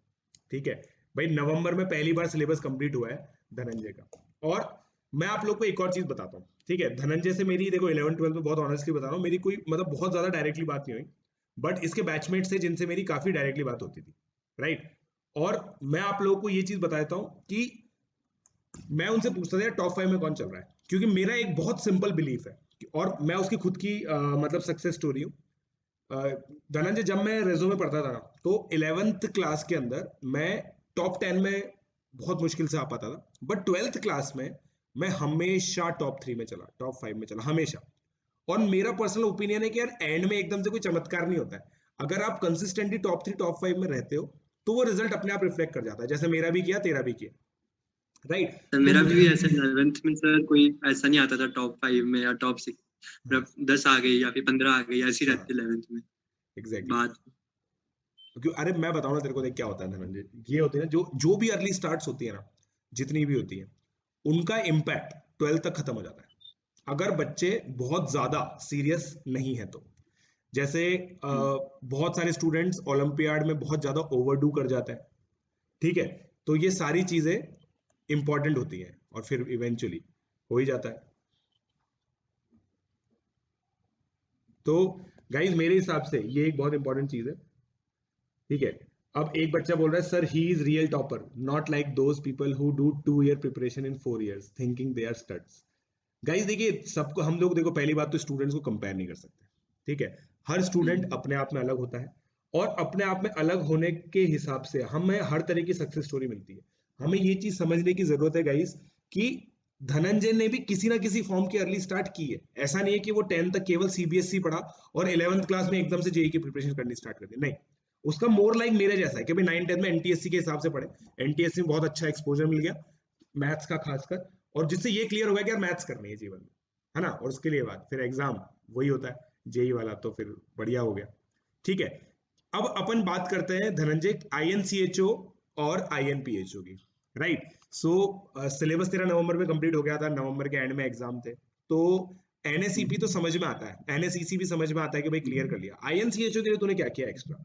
ठीक है। भाई नवंबर में पहली बार सिलेबस कंप्लीट हुआ है धनंजय का। और मैं आप लोग को एक और चीज बताता हूँ, ठीक है, धनंजय से मेरी देखो 11-12 में बहुत ऑनेस्टली बता रहा हूँ, मेरी कोई मतलब बहुत ज्यादा डायरेक्टली बात नहीं हुई, बट इसके बैचमेट से जिनसे मेरी काफी डायरेक्टली बात होती थी, राइट। और मैं आप लोगों को ये चीज बता देता हूं कि मैं उनसे पूछता था टॉप 5 में कौन चल रहा है, क्योंकि मेरा एक बहुत सिंपल बिलीफ है और मैं उसकी खुद की मतलब सक्सेस स्टोरी हूँ। धनंजय, जब मैं रेजो में पढ़ता था ना, तो 11th क्लास के अंदर मैं टॉप 10 में बहुत मुश्किल से आ पाता था, बट 12th क्लास में मैं हमेशा टॉप 3 में चला, टॉप 5 में चला हमेशा। और मेरा पर्सनल ओपिनियन है कि यार एंड में एकदम से कोई चमत्कार नहीं होता है, अगर आप कंसिस्टेंटली टॉप 3 टॉप 5 में रहते हो तो वो रिजल्ट अपने आप रिफ्लेक्ट कर जाता है, जैसे मेरा भी किया तेरा भी किया, राइट। सर तो मेरा भी ऐसा 11th में सर कोई ऐसा नहीं आता था टॉप 5 में या टॉप 6, मतलब 10 आ गई या फिर 15 आ गई, ऐसी हाँ, रहती 11th में एग्जैक्टली बात। क्यों, अरे मैं बताऊं ना तेरे को, देख क्या होता है धनंजय, ये होती है ना जो जो भी अर्ली स्टार्ट्स होती है ना, जितनी भी होती है, उनका इम्पैक्ट 12th तक खत्म हो जाता है, अगर बच्चे बहुत ज्यादा सीरियस नहीं है तो। जैसे बहुत सारे स्टूडेंट्स ओलंपियाड में बहुत ज्यादा ओवरडू कर जाते हैं, ठीक है, तो ये सारी चीजें इंपॉर्टेंट होती हैं और फिर इवेंचुअली हो ही जाता है। तो गाइज मेरे हिसाब से ये एक बहुत इंपॉर्टेंट चीज है, ठीक है। अब एक बच्चा बोल रहा है sir he is real topper, not like those people who do 2 year preparation in 4 years thinking they are studs. Guys देखिए, सबको हम लोग देखो, पहली बात तो स्टूडेंट्स को कंपेयर नहीं कर सकते, ठीक है, हर स्टूडेंट अपने आप में अलग होता है, और अपने आप में अलग होने के हिसाब से हमें हर तरह की सक्सेस स्टोरी मिलती है। हमें ये चीज समझने की जरूरत है गाइज कि धनंजय ने भी किसी ना किसी फॉर्म की अर्ली स्टार्ट की है, ऐसा नहीं है कि वो 10 तक केवल सीबीएसई पढ़ा और 11th क्लास में एकदम से जेई की प्रिपरेशन करनी स्टार्ट कर दी, नहीं। उसका मोर लाइक मेरे जैसा है कि भाई 9-10 में एनटीएससी के हिसाब से पढ़े, एनटीएससी में बहुत अच्छा एक्सपोजर मिल गया मैथ्स का खासकर, और जिससे ये क्लियर हो गया कि यार मैथ्स करनी है जीवन में, है ना, और उसके लिए बाद फिर एग्जाम वही होता है जेई वाला, तो फिर बढ़िया हो गया, ठीक है। अब अपन बात करते हैं धनंजय आईएनसीएचओ और आईएनपीएचओ की, राइट। सो सिलेबस तेरा नवंबर में कंप्लीट हो गया था, नवंबर के एंड में एग्जाम थे, तो NSEP तो समझ में आता है, NSEC भी समझ में आता है कि भाई क्लियर कर लिया, INCHO के लिए तूने क्या किया एक्स्ट्रा?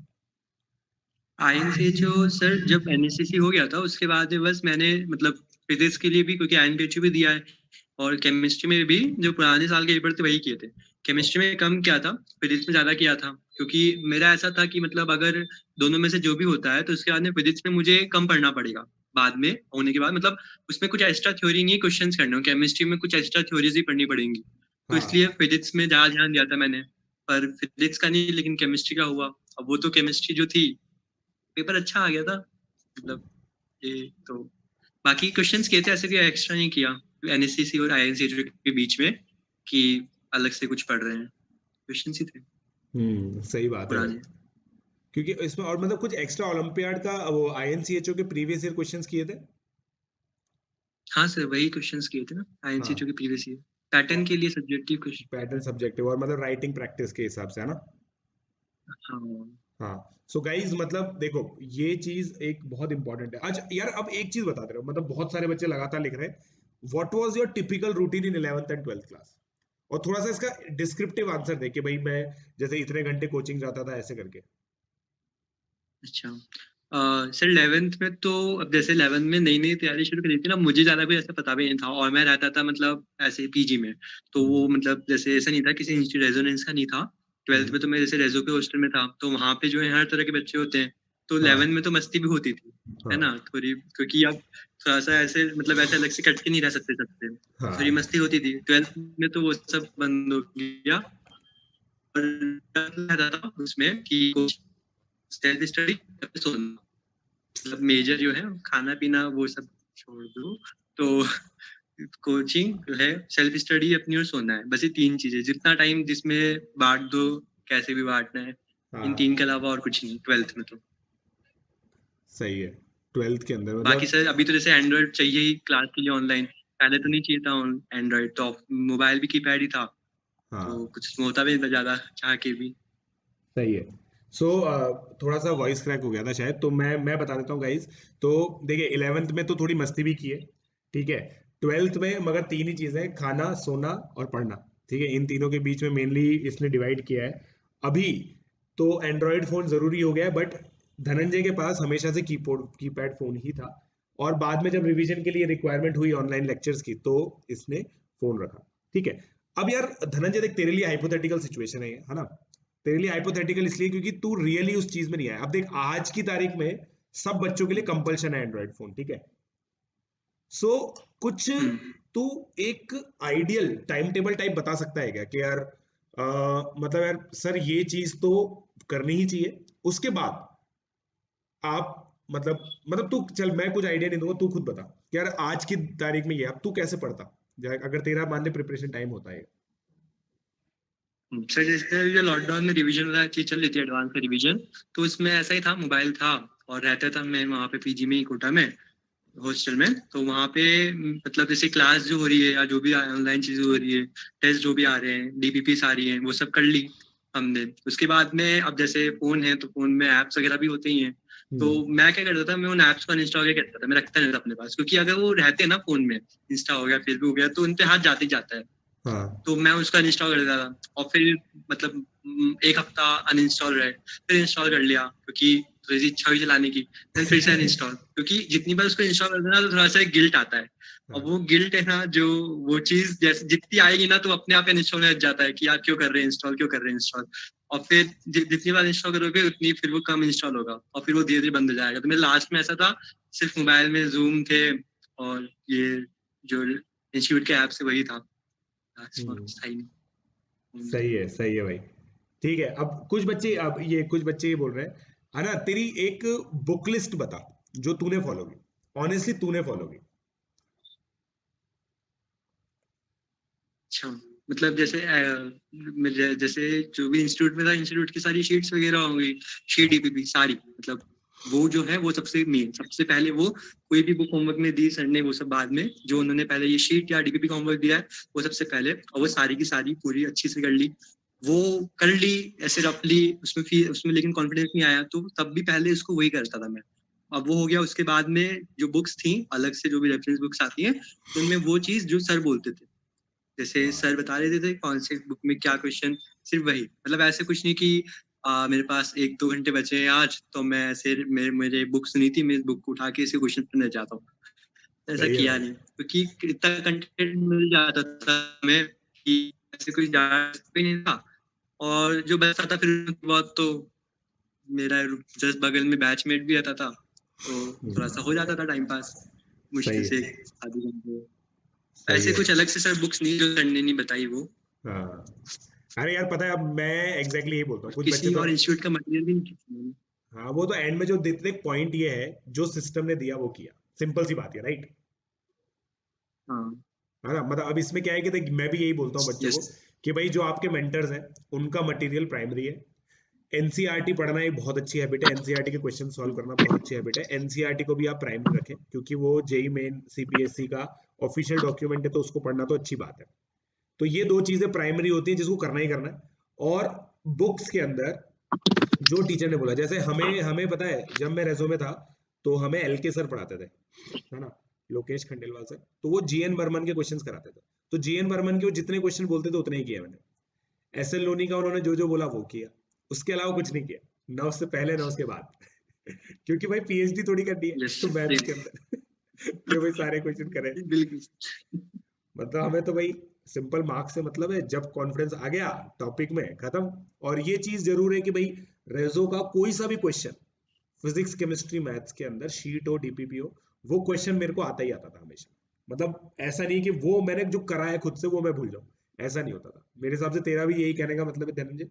INCHO सर जब NSCC हो गया था उसके बाद में बस मैंने मतलब फिजिक्स के लिए भी, क्योंकि INCHO भी दिया है, और केमिस्ट्री में भी जो पुराने साल के पेपर थे वही किए थे। केमिस्ट्री में कम किया था, फिजिक्स में ज्यादा किया था, क्योंकि मेरा ऐसा था कि मतलब अगर दोनों में से जो भी होता है तो उसके बाद में फिजिक्स में मुझे कम पढ़ना पड़ेगा बाद में होने के बाद, मतलब उसमें कुछ एक्स्ट्रा थ्योरी नहीं है, क्वेश्चंस करने हो, केमिस्ट्री में कुछ एक्स्ट्रा थ्योरीज ही पढ़नी पड़ेंगी, तो हाँ इसलिए फिजिक्स में ज्यादा ध्यान दिया था मैंने। पर फिजिक्स का नहीं, लेकिन केमिस्ट्री का हुआ। अब वो तो केमिस्ट्री जो थी, पेपर अच्छा आ गया था, मतलब ये तो बाकी क्वेश्चंस किए थे, ऐसे भी एक्स्ट्रा नहीं किया NSCC और INCHO के बीच में कि अलग से कुछ पढ़ रहे हैं, क्वेश्चंस ही थे सही बात है भाई। पुराने। क्योंकि इसमें और मतलब कुछ एक्स्ट्रा ओलंपियाड का वो INCHO के प्रीवियस ईयर क्वेश्चंस किए थे? हाँ सर, वही क्वेश्चंस किए थे ना INCHO के प्रीवियस ईयर, पैटर्न के लिए सब्जेक्टिव क्वेश्चन। पैटर्न सब्जेक्टिव और मतलब राइटिंग प्रैक्टिस के हिसाब से, है ना? हाँ हाँ। सो गाइज मतलब देखो, ये चीज एक बहुत इंपॉर्टेंट है। अच्छा यार, अब एक चीज बताते रहो, मतलब बहुत सारे बच्चे लगातार लिख रहे हैं, what was your typical routine in 11th and 12th class? और थोड़ा सा इसका डिस्क्रिप्टिव आंसर दे कि भाई मैं जैसे इतने घंटे कोचिंग जाता था ऐसे करके। अच्छा। सर 11th में तो, अब जैसे 11th में नई नई तैयारी शुरू करी थी ना, मुझे ज्यादा कुछ ऐसा पता भी नहीं था, और मैं रहता था मतलब ऐसे PG में, तो वो मतलब जैसे ऐसा नहीं था, किसी रेजोनेंस का नहीं था। 12th में तो मैं जैसे रेजो के हॉस्टल में था, तो वहाँ पे जो है हर तरह के बच्चे होते हैं, तो हाँ 11th में तो मस्ती भी होती थी, है हाँ ना, थोड़ी, क्योंकि अब थोड़ा सा ऐसे मतलब ऐसे अलग से कट के नहीं रह सकते सबसे, थोड़ी हाँ। मस्ती होती थी। 12th में तो वो सब बंद हो गया, और रहता था उसमें कि सेल्फ स्टडी, सोना, मतलब मेजर जो है खाना पीना वो सब छोड़ दो, तो कोचिंग जो है, सेल्फ स्टडी अपनी और सोना है, बस ये 3 चीजें, जितना टाइम जिसमें बांट दो, कैसे भी बांटना है, इन 3 के हाँ अलावा और कुछ नहीं 12th में तो। सही है। 12th के अंदर बाकी मतलब सर अभी तो जैसे एंड्रॉइड चाहिए ही क्लास के लिए ऑनलाइन, पहले तो नहीं चाहिए था एंड्रॉइड, तो मोबाइल भी कीपैड ही था, तो हाँ कुछ होता भी नहीं था ज्यादा चाह के भी। सही है। सो थोड़ा सा वॉइस क्रैक हो गया था शायद, तो मैं बता देता हूँ गाइज। तो देखिए 11th में तो थोड़ी मस्ती भी की है, ठीक है। 12th में मगर 3 ही चीजें हैं, खाना, सोना और पढ़ना, ठीक है। इन तीनों के बीच में मेनली इसने डिवाइड किया है। अभी तो एंड्रॉयड फोन जरूरी हो गया है, बट धनंजय के पास हमेशा से कीपैड फोन ही था, और बाद में जब रिवीजन के लिए रिक्वायरमेंट हुई ऑनलाइन लेक्चर्स की, तो इसने फोन रखा, ठीक है। अब यार धनंजय देख, तेरे लिए हाइपोथेटिकल सिचुएशन है ना? तेरे लिए हाइपोथेटिकल इसलिए क्योंकि तू रियली उस चीज में नहीं आया। अब देख, आज की तारीख में सब बच्चों के लिए कंपल्शन है एंड्रॉइड फोन, ठीक है। सो कुछ तू एक आइडियल टाइम टेबल टाइप बता सकता है क्या कि यार मतलब यार सर ये चीज तो करनी ही चाहिए, उसके बाद आप मतलब तू चल, मैं कुछ आइडिया नहीं दूंगा, तू खुद बता कि यार आज की तारीख में ये अब तू कैसे पढ़ता अगर तेरा मान ले प्रिपरेशन टाइम होता है। सर जैसे जो लॉकडाउन में रिवीजन वाला चीज चल रही थी, एडवांस का रिवीजन, तो उसमें ऐसा ही था, मोबाइल था, और रहता था मैं वहाँ पे PG में ही, कोटा में, हॉस्टल में, तो वहाँ पे मतलब जैसे क्लास जो हो रही है या जो भी ऑनलाइन चीजें हो रही है, टेस्ट जो भी आ रहे हैं, DPPs आ रही हैं, वो सब कर ली हमने। उसके बाद में अब जैसे फोन है, तो फोन में ऐप्स वगैरह भी होते ही हैं, तो मैं क्या करता था, मैं उन ऐप्स को अनइंस्टॉल करता था, मैं रखता नहीं था अपने पास, क्योंकि अगर वो रहते हैं ना फोन में, इंस्टा हो गया, फेसबुक हो गया, तो उन पे हाथ जाते ही जाता है, हाँ तो मैं उसका अनइंस्टॉल कर देता था, और फिर मतलब एक हफ्ता अनइंस्टॉल रहे, फिर इंस्टॉल कर लिया, क्योंकि थोड़ी सी इच्छा हुई चलाने की, फिर से अनइंस्टॉल, क्योंकि जितनी बार उसको इंस्टॉल कर देना तो थोड़ा सा गिल्ट आता है, और वो गिल्ट है ना, जो वो चीज जैसे जितनी आएगी ना, तो अपने आप इंस्टॉल हो जाता है कि यार क्यों कर रहे हैं इंस्टॉल, क्यों कर रहे हैं इंस्टॉल, और फिर जितनी बार इंस्टॉल करोगे उतनी फिर वो कम इंस्टॉल होगा, और फिर वो धीरे धीरे बंद हो जाएगा। तो मेरे लास्ट में ऐसा था, सिर्फ मोबाइल में जूम थे, और ये जो इंस्टीट्यूट के ऐप से वही था, सही है भाई। ठीक है, अब कुछ बच्चे, ये बोल रहे हैं, है ना, तेरी एक बुक लिस्ट बता जो तूने फॉलो की, ऑनेस्टली तूने फॉलो की। अच्छा, मतलब जैसे जैसे जो भी इंस्टीट्यूट में था, इंस्टीट्यूट की सारी शीट्स वगैरह हो गई, शीट DPP सारी, मतलब वो जो है वो सबसे मेन, सबसे पहले वो कोई भी बुक होमवर्क में दी सर ने, वो सब बाद में, जो उन्होंने पहले ये शीट या DPP का होमवर्क दिया है वो सबसे पहले, और वो सारी की सारी पूरी अच्छी से कर ली, वो कर ली ऐसे रफली, उसमें लेकिन कॉन्फिडेंस नहीं आया, तो तब भी पहले उसको वही करता था मैं। अब वो हो गया, उसके बाद में जो बुक्स थी अलग से, जो भी रेफरेंस बुक्स आती हैं, तो उनमें वो चीज जो सर बोलते थे, जैसे सर बता रहे थे कौन से बुक में क्या क्वेश्चन, सिर्फ वही, मतलब ऐसे कुछ नहीं कि मेरे पास 1-2 घंटे बचे हैं आज तो मैं ऐसे मेरे बुक सुनी थी, मैं इस बुक को उठा के इसे क्वेश्चन पढ़ने जाता हूँ, ऐसा सही है किया भाई। नहीं, क्योंकि इतना कंटेंट मिल जाता था हमें कि ऐसे कुछ डांट भी नहीं था, और जो बचता था फिर उसके बाद तो मेरा जस्ट बगल में बैचमेट भी रहता था, तो थोड़ा सा हो जाता था टाइम पास मुश्किल सही से है, आधे घंटे। सही ऐसे है। कुछ अलग से सर बुक्स नहीं जो सर ने नहीं बताई वो, हाँ, अरे यार पता है, अब मैं एग्जैक्टली यही बोलता हूँ, कुछ बच्चे किसी तो, और इंस्टीट्यूट का मटेरियल भी नहीं खींचा मैंने। हाँ वो तो एंड में जो देते, पॉइंट ये है जो सिस्टम ने दिया वो किया, सिंपल सी बात है, राइट? हाँ, है ना? मतलब अब इसमें क्या है कि देख, मैं भी यही बोलता हूँ बच्चों को यस। कि भाई जो आपके मेंटर्स हैं उनका मटेरियल प्राइमरी है। एनसीईआरटी पढ़ना एक बहुत अच्छी हैबिट है, एनसीईआरटी के क्वेश्चन सॉल्व करना बहुत अच्छी हैबिट है, एनसीईआरटी को भी आप प्राइमरी रखें क्योंकि वो जेई मेन सीपीएससी का ऑफिशियल डॉक्यूमेंट है, तो उसको पढ़ना तो अच्छी बात है। तो ये दो चीजें प्राइमरी होती हैं जिसको करना ही करना है। और बुक्स के अंदर जो टीचर ने बोला, जैसे हमें हमें पता है जब मैं रेजो में था तो हमें एलके सर पढ़ाते थे, है ना, लोकेश खंडेलवाल सर, तो वो जीएन बर्मन के क्वेश्चंस कराते थे। तो जीएन बर्मन के वो जितने क्वेश्चन बोलते थे उतने ही किए मैंने। एसएल लोनी का उन्होंने जो जो बोला वो किया, उसके अलावा कुछ नहीं किया, ना उससे पहले ना उसके बाद। क्योंकि भाई पीएचडी थोड़ी करनी है यस तो मैथ्स सेम, के अंदर कि भाई सारे क्वेश्चन करें। बिल्कुल। मतलब हमें तो भाई सिंपल मार्क्स से मतलब है, जब कॉन्फिडेंस आ गया टॉपिक में खत्म। और ये चीज जरूर है कि भाई रेजो का कोई सा भी क्वेश्चन, फिजिक्स केमिस्ट्री मैथ्स के अंदर, शीट हो डीपीपी हो, वो क्वेश्चन मेरे को आता ही आता था हमेशा। मतलब ऐसा नहीं कि वो मैंने जो करा है खुद से वो मैं भूल जाऊं, ऐसा नहीं होता था मेरे हिसाब से। तेरा भी यही कहने का मतलब है धनंजय?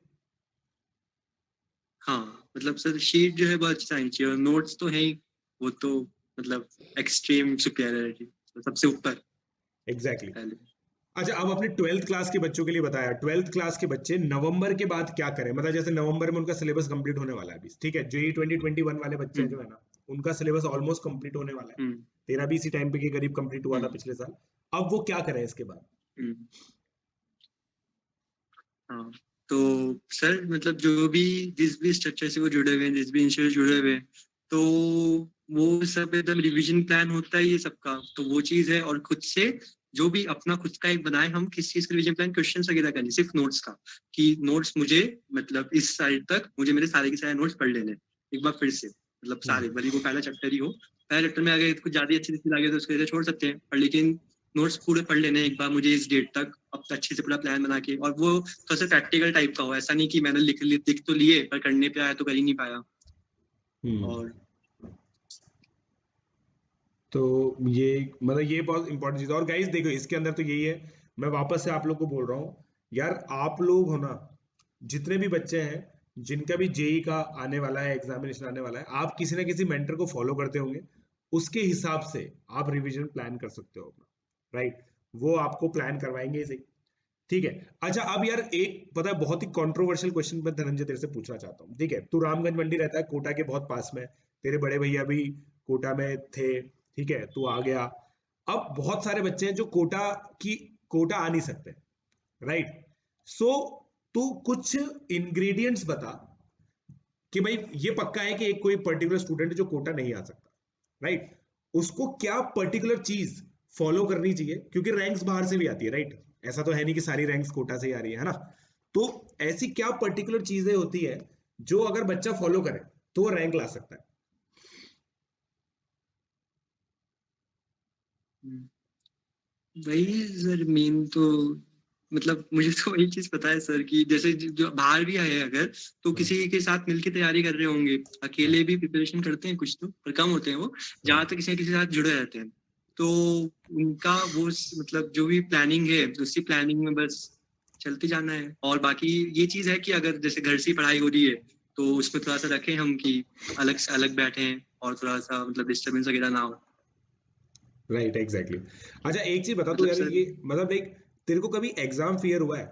हाँ, मतलब सर शीट जो है बहुत अच्छी आनी चाहिए, और नोट्स तो है ही, वो तो मतलब एक्सट्रीम सुपेरियरिटी, तो सबसे ऊपर एग्जैक्टली पहले। exactly. अच्छा, अब अपने 12th क्लास के बच्चों के लिए बताया, 12th क्लास के बच्चे नवंबर के बाद क्या करें? मतलब जैसे नवंबर में उनका सिलेबस कंप्लीट होने वाला है अभी, ठीक है, जेई 2021 वाले बच्चे हैं जो हम्म, है ना, उनका सिलेबस ऑलमोस्ट कंप्लीट होने वाला है। हम्म, तेरा भी इसी टाइम पे के करीब कंप्लीट हुआ था हम्म, पिछले साल। अब वो क्या करें इसके बाद? हम्म। हाँ, तो सर मतलब जो भी जिस भी स्ट्रक्चर से वो जुड़े हुए हैं, जिस भी इंस्टीट्यूट जुड़े हुए हैं, तो वो सब एकदम रिवीजन प्लान होता है ये सबका, तो वो चीज है। और खुद से जो भी अपना खुद का एक बनाए हम, किस चीज का रिवीजन प्लान, क्वेश्चन वगैरह का नहीं, सिर्फ नोट्स का, कि नोट्स मुझे मतलब इस साइड तक मुझे मेरे सारे के सारे नोट्स पढ़ लेने हैं एक बार फिर से, मतलब सारे, भले वो पहला चैप्टर ही हो, पहले चैप्टर में अगर कुछ ज्यादा अच्छी चीज लगे तो उसको छोड़ सकते हैं, पर लेकिन नोट्स पूरे पढ़ लेने एक बार मुझे इस डेट तक, अब अच्छे से पूरा प्लान बना के। और वो थोड़ा सा प्रैक्टिकल टाइप का हो, ऐसा नहीं कि मैंने लिख तो लिए पर करने पे आया तो कर ही नहीं पाया। हम्म। और तो ये मतलब ये बहुत इंपॉर्टेंट चीज है। और गाइस देखो इसके अंदर तो यही है, मैं वापस से आप लोग को बोल रहा हूँ, यार आप लोग हो ना, जितने भी बच्चे हैं जिनका भी जेई का आने वाला है, एग्जामिनेशन आने वाला है, आप किसी ना किसी मेंटर को फॉलो करते होंगे, उसके हिसाब से आप रिवीजन प्लान कर सकते हो अपना, राइट? वो आपको प्लान करवाएंगे ही सही। ठीक है। अच्छा, अब यार एक पता है बहुत ही कंट्रोवर्शियल क्वेश्चन मैं धनंजय तेरे से पूछना चाहता हूँ, ठीक है? तू रामगंज मंडी रहता है, कोटा के बहुत पास में, तेरे बड़े भैया भी कोटा में थे, ठीक है, तू आ गया। अब बहुत सारे बच्चे हैं जो कोटा आ नहीं सकते, राइट? सो तू कुछ इंग्रेडिएंट्स बता कि भाई ये पक्का है कि एक कोई पर्टिकुलर स्टूडेंट जो कोटा नहीं आ सकता, राइट, उसको क्या पर्टिकुलर चीज फॉलो करनी चाहिए, क्योंकि रैंक्स बाहर से भी आती है, राइट? ऐसा तो है नहीं कि सारी रैंक्स कोटा से ही आ रही है ना? तो ऐसी क्या पर्टिकुलर चीजें होती है जो अगर बच्चा फॉलो करे तो वो रैंक ला सकता है? वही सर मेन तो, मतलब मुझे तो वही चीज पता है सर कि जैसे जो बाहर भी आए अगर, तो हाँ, किसी के साथ मिलके तैयारी कर रहे होंगे, हाँ, अकेले भी प्रिपरेशन करते हैं कुछ तो, पर कम होते हैं वो, हाँ, जहाँ तक किसी न किसी के साथ जुड़े रहते हैं। तो उनका वो मतलब जो भी प्लानिंग है उसी प्लानिंग में बस चलते जाना है। और बाकी ये चीज है कि अगर जैसे घर से ही पढ़ाई हो रही है तो उसमें थोड़ा सा रखें हम कि अलग से अलग बैठे और थोड़ा सा मतलब डिस्टर्बेंस वगैरह ना हो। Right, exactly. अच्छा एक चीज बता तू मतलब यार, सर, ये मतलब एक, तेरे को कभी एग्जाम फियर हुआ है?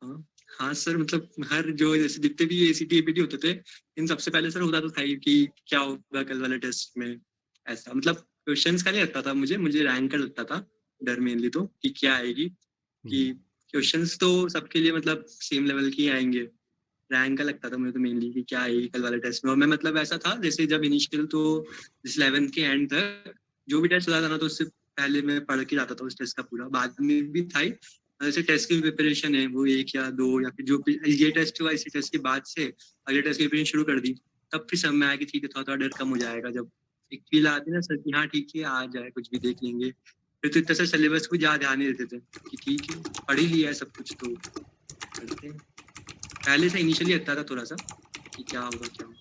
हाँ, हाँ सर, मतलब हर जो जैसे जितने भी एसीटी एपीटी होते थे, इन सबसे पहले सर होता तो था ही कि क्या होगा कल वाले टेस्ट में, ऐसा मतलब क्वेश्चंस का नहीं लगता था मुझे रैंक का लगता था डर, मेनली तो कि क्या आएगी, हम्म, कि क्वेश्चंस तो सबके लिए मतलब सेम लेवल के ही आएंगे, रैंक का लगता था मुझे तो मेनली कि क्या आएगी कल वाले टेस्ट में। और मैं मतलब ऐसा था जैसे जब इनिशियल तो जिस 11th के एंड तक जो भी टेस्ट होता था ना, तो उससे पहले मैं पढ़ के जाता था उस टेस्ट का पूरा, बाद में भी था ही। जैसे टेस्ट की प्रिपरेशन है वो 1 या 2 या फिर जो ये टेस्ट हुआ इसी टेस्ट के बाद से अगले टेस्ट की प्रिपरेशन शुरू कर दी, तब फिर समझ में आया कि ठीक है थोड़ा थोड़ा डर कम हो जाएगा, जब एक फील आती है ना सर कि हाँ ठीक है आ जाए कुछ भी देख लेंगे। फिर तो इतना सा सिलेबस को ज्यादा ध्यान नहीं देते थे कि ठीक है पढ़ ही लिया है सब कुछ तो पढ़ते हैं। पहले से इनिशियली लगता था थोड़ा सा कि क्या होगा क्या होगा।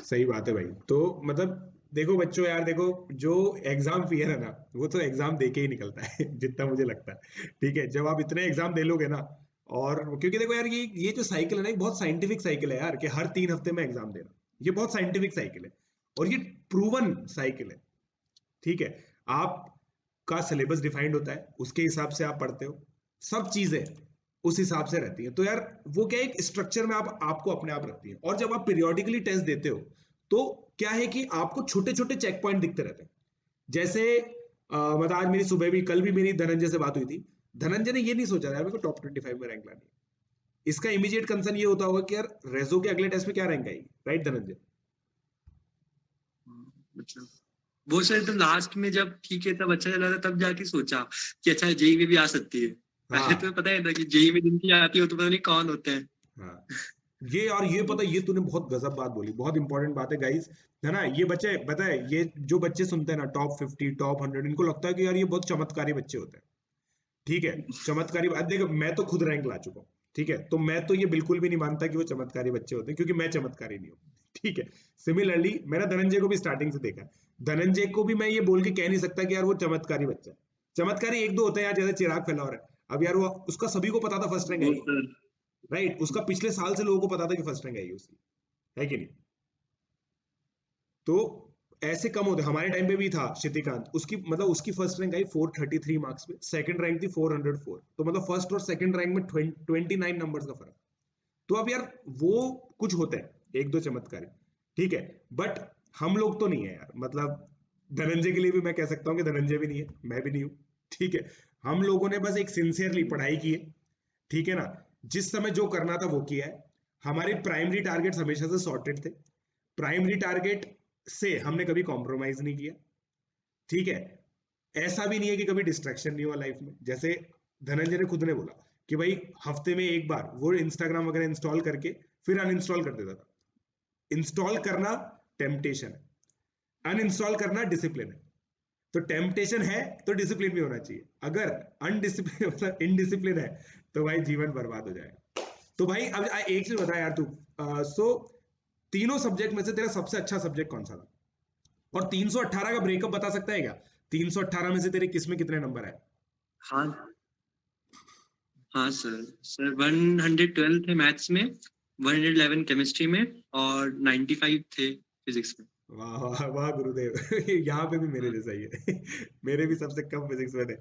सही बात है भाई। तो मतलब देखो बच्चों यार, देखो जो एग्जाम फियर है ना वो तो एग्जाम दे के ही निकलता है जितना मुझे लगता है। ठीक है, जब आप इतने एग्जाम दे लोगे ना, और क्योंकि देखो यार ये जो साइकिल है ना, एक बहुत साइंटिफिक साइकिल है यार, कि हर 3 हफ्ते में एग्जाम देना, ये बहुत साइंटिफिक साइकिल है और ये प्रूवन साइकिल है। ठीक है, आपका सिलेबस डिफाइंड होता है, उसके हिसाब से आप पढ़ते हो, सब चीजें उस हिसाब से रहती है। तो यार वो क्या एक स्ट्रक्चर में आपको अपने आप रखती है। और जब आप पीरियोडिकली टेस्ट देते हो तो क्या है कि आपको छोटे छोटे चेक पॉइंट दिखते रहते हैं। जैसे मतलब आज मेरी सुबह भी, कल भी मेरी धनंजय से बात हुई थी। धनंजय ने ये नहीं सोचा यार मेरे को टॉप 25 में रैंक लानी है। इसका इमीडिएट कंसर्न ये होता होगा कि यार रेजो के अगले टेस्ट में क्या रैंक आएगी, राइट धनंजय? मतलब वो सर तो लास्ट में जब ठीक है तब अच्छा चला था, तब जाके सोचा कि अच्छा जेई में भी आ सकती है। पहले तो पता ही था कि जेई में जिनकी आती हो तो पता नहीं कौन होते हैं। हाँ, ये और ये पता, ये तूने बहुत गजब बात बोली, बहुत इंपॉर्टेंट बात है गाइस, है ना? ये बच्चे पता है, ये जो बच्चे सुनते हैं ना टॉप 50 टॉप 100, इनको लगता है कि यार ये बहुत चमत्कारी बच्चे होते हैं। ठीक है, चमत्कारी बात देखो, मैं तो खुद रैंक ला चुका हूँ। ठीक है, तो मैं तो ये बिल्कुल भी नहीं मानता कि वो चमत्कारी बच्चे होते हैं, क्योंकि मैं चमत्कारी नहीं हूँ। ठीक है, सिमिलरली मैंने धनंजय को भी स्टार्टिंग से देखा है। धनंजय को भी मैं ये बोल के कह नहीं सकता कि यार वो चमत्कारी बच्चा है। चमत्कारी एक दो होते हैं यार, जैसे चिराग फैलावर है। अब यार वो उसका सभी को पता था फर्स्ट रैंक वो आएगी, सर राइट? उसका पिछले साल से लोगों को पता था कि फर्स्ट रैंक आएगी उसकी, है कि नहीं? तो ऐसे कम होते, हमारे टाइम पे भी था क्षितिकांत, उसकी मतलब उसकी फर्स्ट रैंक आई 433 मार्क्स में, सेकंड रैंक थी 404, तो मतलब फर्स्ट और सेकंड रैंक में 29 नंबर्स का फर्क। तो अब यार वो कुछ होते हैं एक दो चमत्कारी, ठीक है, बट हम लोग तो नहीं है यार। मतलब धनंजय के लिए भी मैं कह सकता हूँ कि धनंजय भी नहीं है, मैं भी नहीं हूँ। ठीक है, हम लोगों ने बस एक सिंसियरली पढ़ाई की है, ठीक है ना, जिस समय जो करना था वो किया है। हमारे प्राइमरी टारगेट्स हमेशा से सॉर्टेड थे, प्राइमरी टारगेट से हमने कभी कॉम्प्रोमाइज नहीं किया। ठीक है, ऐसा भी नहीं है कि कभी डिस्ट्रैक्शन नहीं हुआ लाइफ में। जैसे धनंजय ने खुद ने बोला कि भाई हफ्ते में एक बार वो इंस्टाग्राम वगैरह इंस्टॉल करके फिर अनइंस्टॉल कर देता था। इंस्टॉल करना टेम्पटेशन है, अनइंस्टॉल करना डिसिप्लिन है। तो टेम्पटेशन है तो डिसिप्लिन भी होना चाहिए। अगर अनडिसिप्लिन मतलब इनडिसिप्लिन है तो भाई जीवन बर्बाद हो जाएगा। तो भाई अब एक चीज बता यार तू, सो तीनों सब्जेक्ट में से तेरा सबसे अच्छा सब्जेक्ट कौन सा था? और 318 का ब्रेकअप बता सकता है क्या? 318 में से तेरे किस में कितने नंबर आए? हाँ हाँ सर 112 थे मैथ्स में, 111 केमिस्ट्री में और 95 थे फिजिक्स में। वाह वाह वाह गुरुदेव यहाँ पे भी मेरे जैसा ही है मेरे भी सबसे कम फिजिक्स में थे।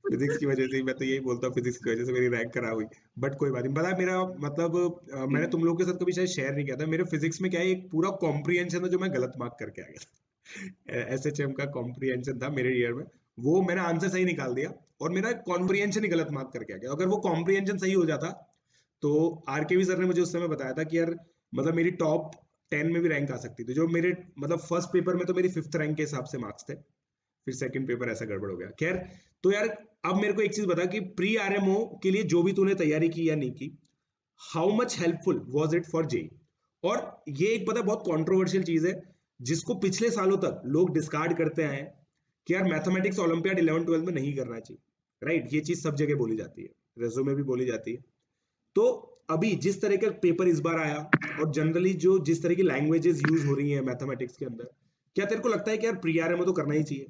फिजिक्स की वजह से ही मैं तो यही बोलता हूँ, फिजिक्स की वजह से मेरी रैंक खराब हुई। बट कोई बात नहीं, पता है मेरा मतलब मैंने तुम लोगों के साथ कभी शायद शेयर नहीं किया था, मेरे फिजिक्स में क्या है एक पूरा कॉम्प्रिहेंशन था जो मैं गलत मार्क करके आ गया था एसएचएम का कॉम्प्रिहेंशन था मेरे ईयर में, वो मैंने आंसर सही निकाल दिया और मेरा कॉम्प्रिहेंशन ही गलत मार्क करके आ गया। अगर वो कॉम्प्रिहेंशन सही हो जाता तो आरकेवी सर ने मुझे उस समय बताया था कि यार मतलब मेरी टॉप 10 में भी रैंक आ सकती थी। जो मेरे मतलब फर्स्ट पेपर में तो मेरी 5th रैंक के हिसाब से मार्क्स थे, फिर सेकंड पेपर ऐसा गड़बड़ हो गया। खैर, तो यार अब मेरे को एक चीज बता कि प्री आरएमओ के लिए जो भी तूने तैयारी की या नहीं की, how much helpful was it for JEE? और ये एक पता बहुत कंट्रोवर्शियल चीज है जिसको पिछले सालों तक लोग डिस्कार्ड करते आए हैं कि यार मैथमेटिक्स ओलंपियाड 11-12 में नहीं करना चाहिए, राइट? ये चीज सब जगह बोली जाती है, रेज्यूमे भी बोली जाती है। तो अभी जिस तरह का पेपर इस बार आया और जनरली जो जिस तरह की लैंग्वेजेस यूज हो रही हैं मैथमेटिक्स के अंदर, क्या तेरे को लगता है कि यार प्री आरएमओ तो करना ही चाहिए?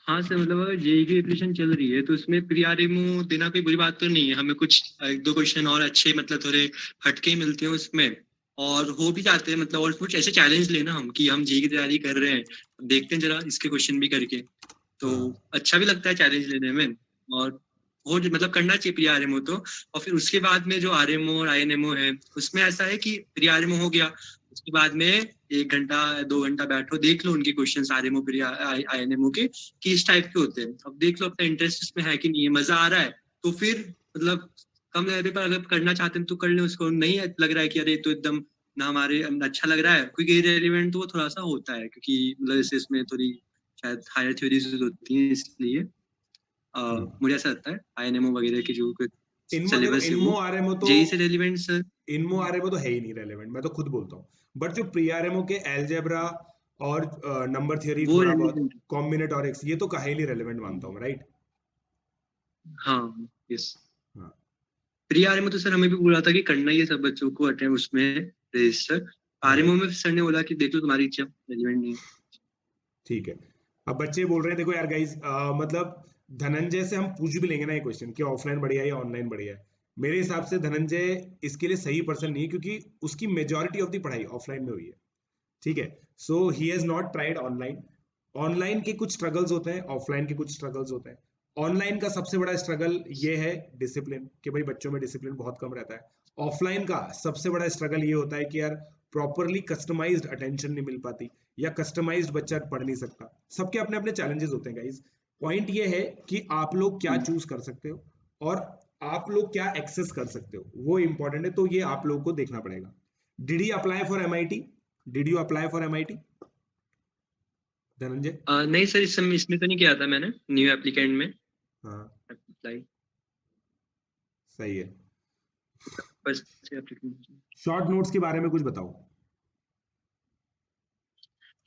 हाँ सर मतलब अगर जेई की प्रिपरेशन चल रही है तो उसमें प्री आरएमओ देना कोई बुरी बात तो नहीं है। हमें कुछ एक दो क्वेश्चन और अच्छे मतलब थोड़े हटके मिलते हैं उसमें और हो भी जाते हैं मतलब, और कुछ ऐसे चैलेंज लेना हम कि हम जेई की तैयारी कर रहे हैं, देखते हैं जरा इसके क्वेश्चन भी करके, तो अच्छा भी लगता है चैलेंज लेने में। और वो मतलब करना चाहिए प्री आरएमओ तो। और फिर उसके बाद में जो आरएमओ और आईएनएमओ है उसमें ऐसा है कि प्री आरएमओ हो गया, उसके बाद में 1 घंटा 2 घंटा बैठो देख लो उनके क्वेश्चन आरएमओ प्री आईएनएमओ के कि इस टाइप के होते हैं। अब देख लो अपना इंटरेस्ट इसमें है कि नहीं है, मजा आ रहा है तो फिर मतलब कम लेवल पर अगर करना चाहते हैं तो कर लें उसको, नहीं लग रहा है कि अरे तो एकदम ना हमारे अच्छा लग रहा है, क्योंकि इरेलीवेंट तो वो थोड़ा सा होता है, क्योंकि मतलब जैसे इसमें थोड़ी शायद हायर थ्योरीज होती हैं, इसलिए मुझे ऐसा लगता है आईएनएमओ वगैरह की जो सिलेबस है इनमो वो आरएमओ तो जेई से रेलिवेंट सर। इनमो आरएमओ तो है ही नहीं रेलेवेंट, मैं तो खुद बोलता हूँ। बट जो प्री आरएमओ के एलजेब्रा और नंबर थ्योरी वो थोड़ा बहुत रेलिवेंट, कॉम्बिनेटोरिक्स, ये तो हाईली रेलेवेंट मानता हूँ, राइट? हाँ यस। हाँ प्री आरएमओ तो सर हमें भी बोला था कि करना ही है सब बच्चों को अटेंड उसमें रजिस्टर। आरएमओ में सर ने बोला कि देख लो तुम्हारी इच्छा, रेलिवेंट नहीं है। ठीक है। अब बच्चे बोल रहे हैं, देखो यार गाइस, मतलब धनंजय से हम पूछ भी लेंगे ना ये क्वेश्चन कि ऑफलाइन बढ़िया है या ऑनलाइन बढ़िया है। मेरे हिसाब से धनंजय इसके लिए सही पर्सन नहीं है, क्योंकि उसकी मेजोरिटी ऑफ द पढ़ाई ऑफलाइन में हुई है। ठीक है, so he has not tried online. Online के कुछ स्ट्रगल्स होते हैं, ऑफलाइन के कुछ स्ट्रगल्स होते हैं। ऑनलाइन का सबसे बड़ा स्ट्रगल ये है डिसिप्लिन, कि भाई बच्चों में डिसिप्लिन बहुत कम रहता है। ऑफलाइन का सबसे बड़ा स्ट्रगल ये होता है कि यार प्रॉपरली कस्टमाइज्ड अटेंशन नहीं मिल पाती, या कस्टमाइज्ड बच्चा पढ़ नहीं सकता। सबके अपने अपने चैलेंजेस होते हैं गाइस। पॉइंट ये है कि आप लोग क्या चूज कर सकते हो और आप लोग क्या एक्सेस कर सकते हो, वो इंपॉर्टेंट है। तो ये आप लोगों को देखना पड़ेगा। Did he apply for MIT? Did you apply for MIT Dhananjay? नहीं सर, इसमें तो नहीं किया था मैंने, न्यू एप्लीकेंट में हाँ अप्लाई। सही है। First applicant. शॉर्ट नोट्स के बारे में कुछ बताओ।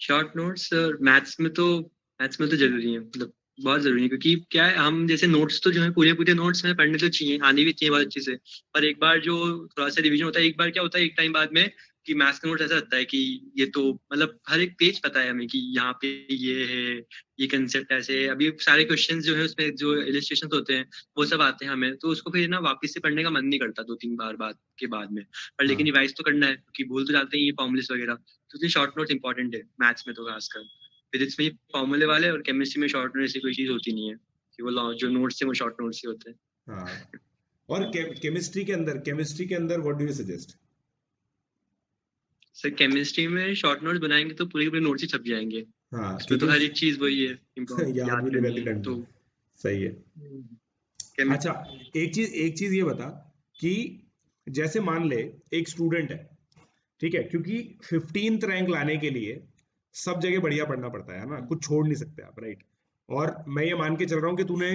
शॉर्ट नोट्स मैथ्स में तो जरूरी है, मतलब बहुत जरूरी है, क्योंकि क्या है, हम जैसे नोट्स तो जो है पूरे पूरे नोट्स में पढ़ने तो चाहिए, आनी भी चाहिए बहुत अच्छे से। पर एक बार जो थोड़ा सा रिवीजन होता है, एक बार क्या होता है एक टाइम बाद में कि मैथ्स का नोट्स ऐसा लगता है कि ये तो मतलब हर एक पेज पता है हमें कि यहाँ पे ये है, ये कंसेप्ट ऐसे है। अभी सारे क्वेश्चंस जो है उसमें जो इलस्ट्रेशन होते हैं वो सब आते हैं हमें, तो उसको फिर ना वापस से पढ़ने का मन नहीं करता 2-3 बार बाद के बाद में। पर लेकिन हाँ रिवाइज तो करना है, क्योंकि भूल तो जाते हैं ये फॉर्मुलेस वगैरह। तो इसलिए शॉर्ट नोट्स इंपॉर्टेंट है मैथ्स में तो खासकर। फिजिक्स में फॉर्मूले वाले और केमिस्ट्री में शॉर्ट नोट ऐसी कोई चीज होती नहीं है कि वो जो नोट्स है वो शॉर्ट नोट्स ही होते हैं। हाँ। और केमिस्ट्री के अंदर what do you suggest? Sir chemistry में शॉर्ट नोट्स बनाएंगे तो पूरे के पूरे नोट्स ही छप जाएंगे। हाँ उसमें तो क्योंकि हर एक चीज वही है, याद याद भी नहीं करनी रहती है ढंग तो। से। सही है। केमि अच्छा, एक चीज ये बता कि जैसे मान ले एक स्टूडेंट है, ठीक है, क्योंकि 15th रैंक लाने के लिए सब जगह बढ़िया पढ़ना पड़ता है ना, कुछ छोड़ नहीं सकते आप, राइट? और मैं ये मान के चल रहा हूँ कि तूने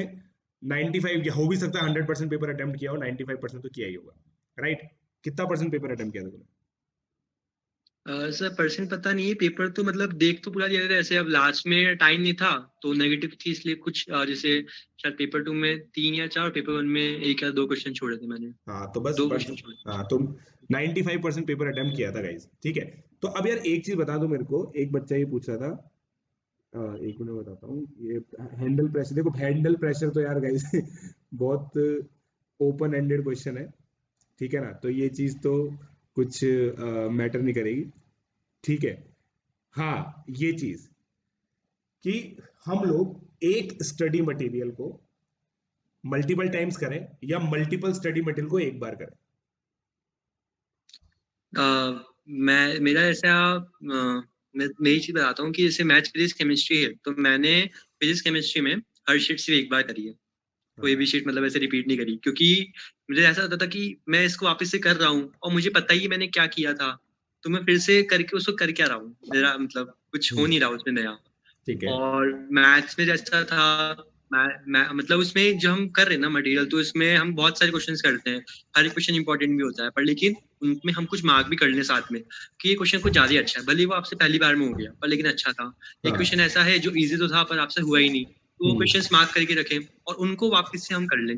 95, या हो भी सकता है 100% पेपर अटेम्प्ट किया हो, 95% तो किया ही होगा, राइट? कितना परसेंट पेपर अटेम्प्ट किया था तूने? सर परसेंट पता नहीं है, पेपर तो मतलब देख तो पूरा दिया था ऐसे, अब लास्ट में टाइम नहीं था तो नेगेटिव थी, इसलिए कुछ जैसे शायद पेपर 2 में 3 या 4, पेपर 1 में 1 या 2 क्वेश्चन छोड़े थे मैंने। हाँ तो बस 2 बस क्वेश्चन छोड़े। हाँ तो 95% पेपर अटेम्प्ट किया था गाइस, ठीक है। तो अब यार एक चीज बता दो मेरे को, एक बच्चा ये पूछ रहा था, एक मिनट बताता हूँ। ये हैंडल प्रेशर, देखो हैंडल प्रेशर तो यार गाइस बहुत ओपन एंडेड क्वेश्चन है, ठीक है ना? तो ये चीज तो कुछ मैटर नहीं करेगी, ठीक है। हाँ ये चीज कि हम लोग एक स्टडी मटेरियल को मल्टीपल टाइम्स करें या मल्टीपल स्टडी मटेरियल को एक बार करें। मैं मेरा ऐसा मैं यही चीज बताता हूँ कि जैसे मैथ्स फिजिक्स केमिस्ट्री है तो मैंने फिजिक्स केमिस्ट्री में हर शीट सिर्फ एक बार करी है, कोई भी हाँ शीट मतलब ऐसे रिपीट नहीं करी, क्योंकि मुझे ऐसा होता था कि मैं इसको वापस से कर रहा हूँ और मुझे पता ही है मैंने क्या किया था, तो मैं फिर से करके उसको कर क्या रहा हूँ, मेरा मतलब कुछ हो नहीं रहा उसमें नया। ठीक है। और मैथ्स में जैसा था, मैं मतलब उसमें जो हम कर रहे हैं ना मटेरियल, तो इसमें हम बहुत सारे क्वेश्चंस करते हैं, हर एक क्वेश्चन इंपॉर्टेंट भी होता है, पर लेकिन उनमें हम कुछ मार्क भी कर लें साथ में कि ये क्वेश्चन कुछ ज्यादा अच्छा है, भले वो आपसे पहली बार में हो गया पर लेकिन अच्छा था। एक हाँ क्वेश्चन ऐसा है जो इजी तो था पर आपसे हुआ ही नहीं, तो वो क्वेश्चंस मार्क करके रखें और उनको वापस से हम कर लें,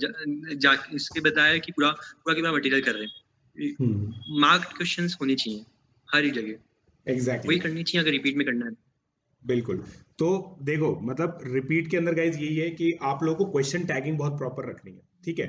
इसके बताया कि पूरा पूरा के पूरा मटेरियल कर रहे हैं। मार्क क्वेश्चंस होने चाहिए हर एक जगह, एग्जैक्टली वही करनी चाहिए अगर रिपीट में करना है। बिल्कुल। तो देखो मतलब रिपीट के अंदर गाइज यही है कि आप लोगों को क्वेश्चन टैगिंग बहुत प्रॉपर रखनी है, ठीक है।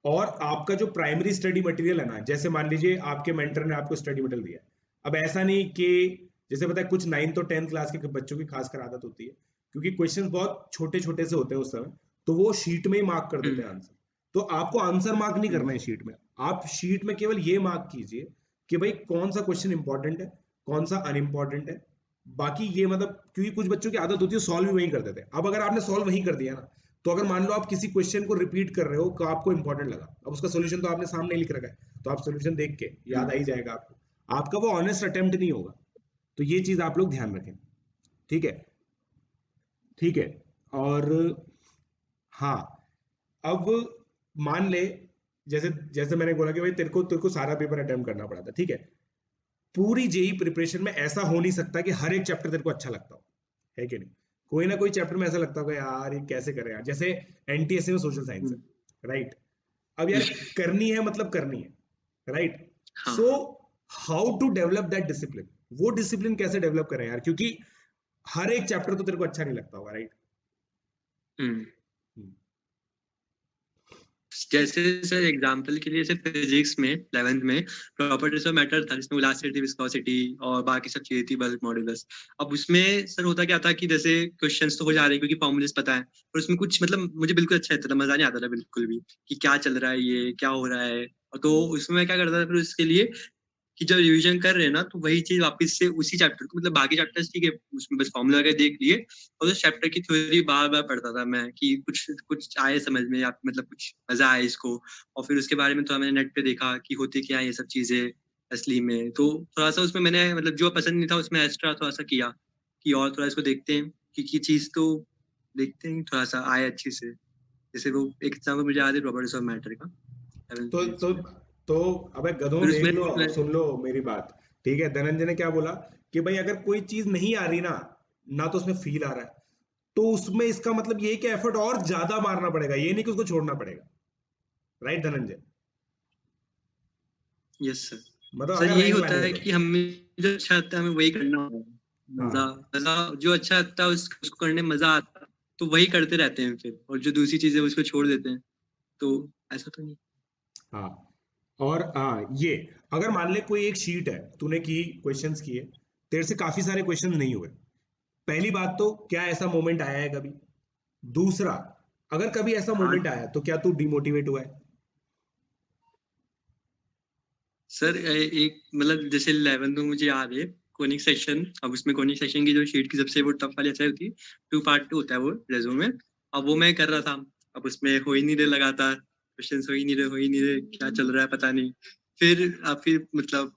और आपका जो प्राइमरी स्टडी मटेरियल है ना, जैसे मान लीजिए आपके मेंटर ने आपको स्टडी मटेरियल दिया, अब ऐसा नहीं कि जैसे पता है कुछ 9th और 10th क्लास के बच्चों की खासकर आदत होती है, क्योंकि क्वेश्चन बहुत छोटे छोटे से होते हैं उस समय, तो वो शीट में ही मार्क कर देते हैं आंसर। तो आपको आंसर मार्क नहीं करना है शीट में, आप शीट में केवल ये मार्क कीजिए कि भाई कौन सा क्वेश्चन इंपॉर्टेंट है, कौन सा अनइंपॉर्टेंट है। बाकी ये मतलब क्योंकि कुछ बच्चों की आदत होती है सॉल्व भी वही कर देते हैं। अब अगर आपने सॉल्व वही कर दिया ना, तो अगर मान लो आप किसी क्वेश्चन को रिपीट कर रहे हो तो आपको इंपॉर्टेंट लगा, अब उसका सोल्यूशन तो आपने सामने लिख रखा है, तो आप सोल्यूशन देख के याद आ ही जाएगा आपको। आपका वो ऑनेस्ट अटेम्प्ट नहीं होगा। तो ये चीज आप लोग ध्यान रखें, ठीक है? ठीक है। और हाँ, अब मान ले, जैसे जैसे मैंने बोला कि भाई तेरे को सारा पेपर अटेम्प्ट करना पड़ा था, ठीक है? पूरी जेई प्रिपरेशन में ऐसा हो नहीं सकता कि हर एक चैप्टर तेरे को अच्छा लगता हो, है कि नहीं? कोई ना कोई चैप्टर में ऐसा लगता होगा यार ये कैसे करे यार, जैसे एनटीएससी में सोशल साइंस है, राइट? अब यार करनी है मतलब करनी है, राइट? हाँ so how to develop that discipline, वो डिसिप्लिन कैसे डेवलप करें यार, क्योंकि हर एक चैप्टर तो तेरे को अच्छा नहीं लगता होगा, राइट? हम्म जैसे सर एग्जांपल के लिए जैसे फिजिक्स में 11th में प्रॉपर्टीज ऑफ मैटर था, जिसमें वेलोसिटी, विस्कोसिटी और बाकी सब चीजें थी, बल्क मॉडुलस। अब उसमें सर होता क्या था कि जैसे क्वेश्चंस तो हो जा रहे हैं क्योंकि फॉर्मूलेस पता है, पर उसमें कुछ मतलब मुझे बिल्कुल अच्छा लगता था, मजा नहीं आता था बिल्कुल भी कि क्या चल रहा है, ये क्या हो रहा है। और तो उसमें मैं क्या करता था फिर उसके लिए कि जब रिवीजन कर रहे हैं ना तो वही चीज वापस से उसी चैप्टर को, मतलब बाकी चैप्टर्स ठीक है उसमें बस फॉर्मूला वगैरह देख लिए, और उस चैप्टर की थ्योरी बार बार पढ़ता था मैं कि कुछ कुछ आए समझ में, या मतलब कुछ मजा आए इसको। और फिर उसके बारे में थोड़ा मैंने नेट पे देखा कि होती क्या है ये सब चीजें असली में। तो थोड़ा सा उसमें मैंने मतलब जो पसंद नहीं था उसमें एक्स्ट्रा थोड़ा सा किया कि और थोड़ा इसको देखते हैं कि चीज तो देखते हैं थोड़ा सा आए अच्छी से। जैसे वो एक एग्जाम्पल मुझे याद है प्रॉपर्टीज ऑफ मैटर का, 11th तो फिजिक्स तो में। तो अबे गधों फिर देख उसमें लो, अब सुन लो मेरी बात, ठीक है? धनंजय ने क्या बोला कि भाई अगर कोई चीज नहीं आ रही ना, ना तो उसमें फील आ रहा है, तो उसमें इसका मतलब ये है कि एफर्ट और ज्यादा मारना पड़ेगा, ये नहीं कि उसको छोड़ना पड़ेगा, राइट धनंजय? Yes sir. मतलब सर अगर यही रैंक होता लानी है है तो। कि हमें जो अच्छा लगता है हमें वही करना होगा। मजा हाँ मजा जो अच्छा लगता है उसको करने में मजा आता है, तो वही करते रहते हैं फिर, और जो दूसरी चीजें उसको छोड़ देते हैं। तो ऐसा तो नहीं। हाँ। और हाँ, ये अगर मान ले कोई एक शीट है, तूने की क्वेश्चंस किए, तेरे से काफी सारे क्वेश्चंस नहीं हुए, पहली बात तो क्या ऐसा मोमेंट आया है कभी? दूसरा, अगर कभी ऐसा हाँ मोमेंट आया तो क्या तू डिमोटिवेट हुआ है? सर एक मतलब जैसे 11 में मुझे याद है कोनिक सेक्शन। अब उसमें कोनिक सेक्शन की जो शीट की सबसे वो टफ वाली एक्सरसाइज होती है, 2 पार्ट होता है वो रेज्यूम में। अब वो मैं कर रहा था, अब उसमें हो ही नहीं रहे, लगातार क्वेश्चन हो ही नहीं रहे, क्या चल रहा है पता नहीं। फिर मतलब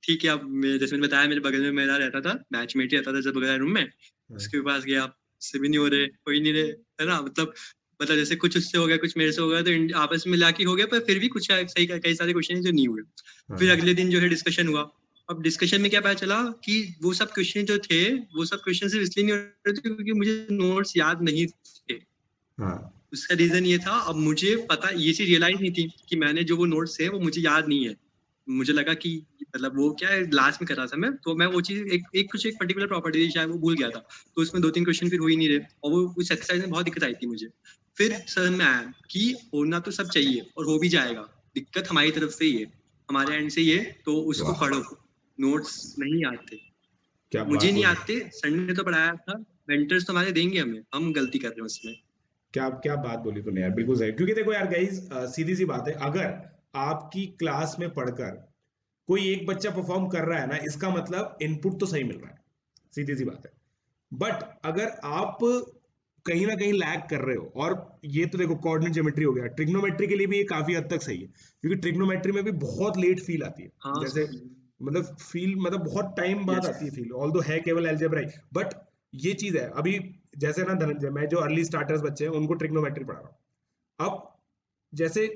ठीक है, अब मैं जैसे मैंने बताया मेरे बगल में मेरा रहता था, बैचमेट ही रहता था जब बगल रूम में, हाँ, उसके पास गया, उससे भी नहीं हो ही नहीं रहे, है ना? मतलब जैसे कुछ उससे हो गया कुछ मेरे से हो गया, तो आपस में मिला के हो गया, पर फिर भी कुछ सही कई सारे क्वेश्चन है जो नहीं हुए। फिर हाँ, अगले दिन जो है डिस्कशन हुआ। अब डिस्कशन में क्या पता चला कि वो सब क्वेश्चन जो थे, वो सब क्वेश्चन सिर्फ इसलिए नहीं हो रहे थे क्योंकि मुझे नोट्स याद नहीं थे। हाँ, उसका रीजन ये था, अब मुझे पता ये चीज रियलाइज नहीं थी कि मैंने जो वो नोट्स थे वो मुझे याद नहीं है। मुझे लगा कि मतलब वो क्या है लास्ट में कर रहा था मैं, तो मैं वो चीज एक पर्टिकुलर प्रॉपर्टी थी शायद, वो भूल गया था। तो उसमें 2-3 क्वेश्चन फिर हो ही नहीं रहे, और वो उस एक्सरसाइज में बहुत दिक्कत आई थी मुझे। फिर समझ में आया कि होना तो सब चाहिए और हो भी जाएगा, दिक्कत हमारी तरफ से ही है, हमारे एंड से ही है, तो उसको वाह, पढ़ो। नोट्स नहीं आते, क्या बात मुझे नहीं बोली, आते, सर ने तो पढ़ाया था, मेंटर्स तो हमारे देंगे हमें, हम गलती कर रहे हैं उसमें। क्या क्या बात बोली तूने यार, बिल्कुल सही। क्योंकि देखो यार गाइस, सीधी सी बात है, अगर आपकी क्लास में पढ़कर कोई एक बच्चा परफॉर्म कर रहा है ना, इसका मतलब इनपुट तो सही मिल रहा है, सीधी सी बात है। बट अगर आप कहीं ना कहीं लैग कर रहे हो, और ये तो देखो कोऑर्डिनेट ज्योमेट्री हो गया, ट्रिग्नोमेट्री के लिए भी ये काफी हद तक सही है, क्योंकि ट्रिग्नोमेट्री में भी बहुत लेट फील आती है, हाँ जैसे मतलब फील मतलब बहुत टाइम बाद यस। आती है फील, ऑल्दो है केवल अलजेब्रा ही, बट ये चीज है। अभी जैसे ना धनंजय, मैं जो अर्ली स्टार्टर्स बच्चे हैं उनको ट्रिग्नोमेट्री पढ़ा रहा हूँ, अब जैसे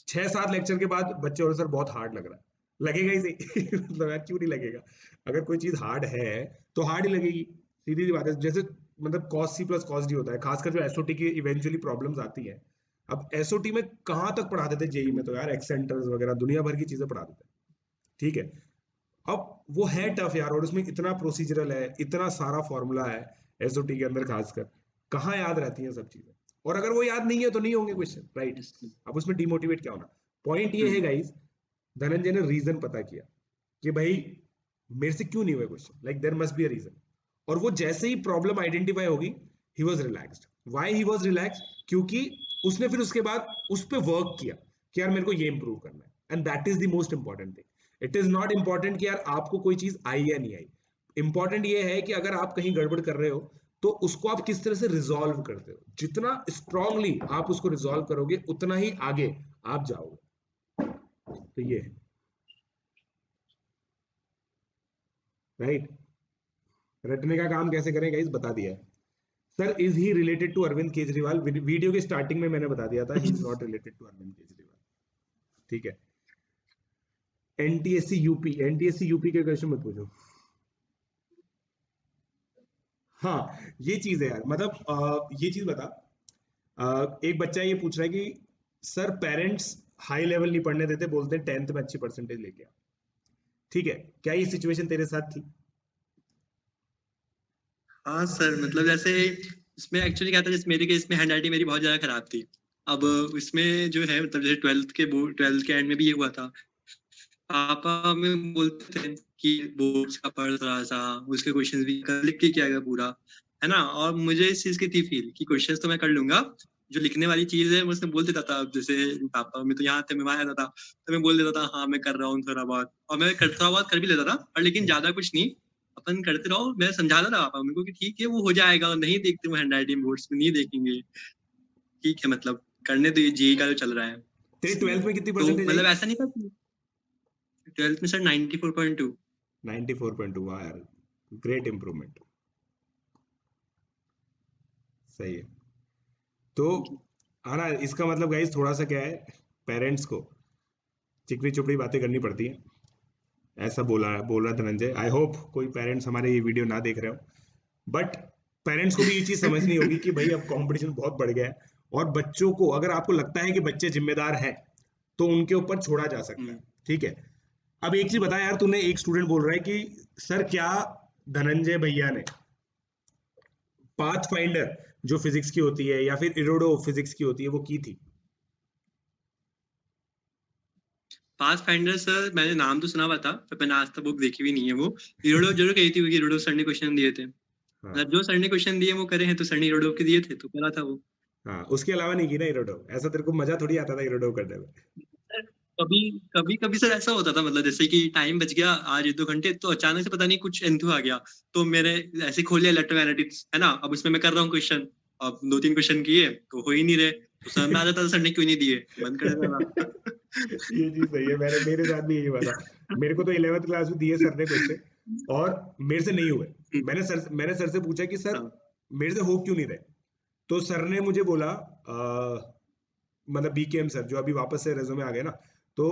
6-7 लेक्चर के बाद बच्चे और सर बहुत हार्ड लग रहा है, लगेगा ही सही मतलब यार क्यों नहीं लगेगा? अगर कोई चीज हार्ड है तो हार्ड ही लगेगी, सीधी सी बात है। जैसे मतलब cos c plus cos d होता है, खासकर जो एसओटी की इवेंचुअली प्रॉब्लम्स आती है। अब एसओटी में कहाँ तक पढ़ाते थे, जेई में तो यार एक्सेंटर्स वगैरह दुनिया भर की चीजें पढ़ाते थे, ठीक है? अब वो है टफ यार, और उसमें इतना प्रोसीजरल है, इतना सारा फॉर्मूला है एसओटी के अंदर खासकर, कहाँ याद रहती हैं सब चीजें? और अगर वो याद नहीं है तो नहीं होंगे क्वेश्चन, राइट? यस। अब उसमें डिमोटिवेट क्या होना? पॉइंट ये है गाइस, धनंजय ने रीजन पता किया कि भाई मेरे से क्यों नहीं हुआ question, like there must be a reason. और वो जैसे ही प्रॉब्लम आइडेंटिफाई होगी, he was relaxed. Why he was relaxed? क्योंकि उसने फिर उसके बाद उस पर वर्क किया कि यार मेरे को ये इंप्रूव करना है, and that is the most important thing. It is not important कि यार आपको कोई चीज आई या नहीं आई, इंपॉर्टेंट ये है कि अगर आप कहीं गड़बड़ कर रहे हो तो उसको आप किस तरह से रिजॉल्व करते हो, जितना स्ट्रांगली आप उसको रिजॉल्व करोगे उतना ही आगे आप जाओगे। तो ये है। राइट। रटने का काम कैसे करें गाइस, बता दिया है। Sir is he related to Arvind Kejriwal? Video के स्टार्टिंग में मैंने बता दिया था, he is not related to Arvind Kejriwal. ठीक है। एनटीएससी यूपी, एनटीएससी यूपी के क्वेश्चन मत पूछो। हाँ ये चीज है यार, मतलब ये चीज बता, एक बच्चा ये पूछ रहा है कि सर पेरेंट्स हाई लेवल नहीं पढ़ने देते, बोलते हैं 10th में अच्छी परसेंटेज लेके आ। ठीक है, क्या ये सिचुएशन तेरे साथ थी? हाँ सर, मतलब जैसे इसमें एक्चुअली क्या था, जैसे मेरे केस में हैंड राइटिंग मेरी बहुत ज्यादा खराब थी। अब इसमें जो है मतलब जैसे 12th के एंड में भी ये हुआ था, पापा हमें बोलते थे कि बोर्ड्स का पढ़ थोड़ा सा, उसके क्वेश्चंस भी लिख के किया गया पूरा, है ना। और मुझे इस चीज की थी फील कि क्वेश्चंस तो मैं कर लूंगा, जो लिखने वाली चीज है मैं उसमें बोल देता था। अब जैसे पापा में तो यहाँ थे, मैं वहां रहता था, तो मैं बोल देता था हाँ मैं कर रहा हूँ थोड़ा बहुत, और मैं थोड़ा बहुत कर भी लेता था, और लेकिन ज्यादा कुछ नहीं, अपन करते रहो। मैं समझाता था पापा मेरे को कि ठीक है वो हो जाएगा, और नहीं देखते वो हैंड राइटिंग बोर्ड्स में नहीं देखेंगे, ठीक है मतलब करने तो ये जेई का जो चल रहा है। तेरी 12th में कितनी तो परसेंटेज आई? मतलब ऐसा नहीं था। 12th में सर 94.2। 94.2, वाह यार, ग्रेट इंप्रूवमेंट, सही है। तो हाँ ना, इसका मतलब गाइस थोड़ा सा क्या है, पेरेंट्स को चिकनी चुपड़ी बातें करनी पड़ती हैं, ऐसा बोल रहा धनंजय। आई होप कोई पेरेंट्स हमारे ये वीडियो ना देख रहे हो, बट पेरेंट्स को भी ये चीज समझनी होगी कि भाई अब कंपटीशन बहुत बढ़ गया है, और बच्चों को अगर आपको लगता है कि बच्चे जिम्मेदार हैं तो उनके ऊपर छोड़ा जा सकता है। ठीक है। अब एक चीज बता यार, तूने, एक स्टूडेंट बोल रहा है कि सर क्या धनंजय भैया ने पाथ फाइंडर जो फिजिक्स की होती है या फिर इरोडो फिजिक्स की होती है वो की थी? पाथ फाइंडर सर मैंने नाम तो सुना हुआ था, पर मैंने आज तक बुक देखी भी नहीं है। वो इरोडो जरूर कही थी, क्योंकि इरोडो सर ने क्वेश्चन दिए थे, हाँ मतलब जो सर ने क्वेश्चन दिए वो करे हैं, तो सर ने इरोडो के दिए थे तो करा था वो। हाँ, उसके अलावा नहीं की ना इरोडो? ऐसा तेरे को मजा थोड़ी आता था इरोडो करने में? कभी कभी कभी सर ऐसा होता था, मतलब जैसे कि टाइम बच गया आज 1-2 घंटे, तो अचानक से पता नहीं कुछ एंथु आ गया, तो मेरे ऐसे खोल लिया इलेक्ट्रोमैग्नेटिक्स, है ना। अब उसमें मैं कर रहा हूँ क्वेश्चन, अब 2-3 क्वेश्चन किए तो हो ही नहीं रहे, तो सर में आ जाता था सर ने क्यों नहीं दिए, बंद कर देता था। ये चीज सही है, मेरे साथ भी यही हुआ था। मेरे को तो 11th क्लास में दिए सर ने क्वेश्चन, और मेरे से नहीं हुए। मैंने सर से पूछा कि सर हाँ। मेरे से हो क्यों नहीं रहे? तो सर ने मुझे बोला, मतलब बीकेएम सर जो अभी वापस से रेज्यूमे आ गए ना, तो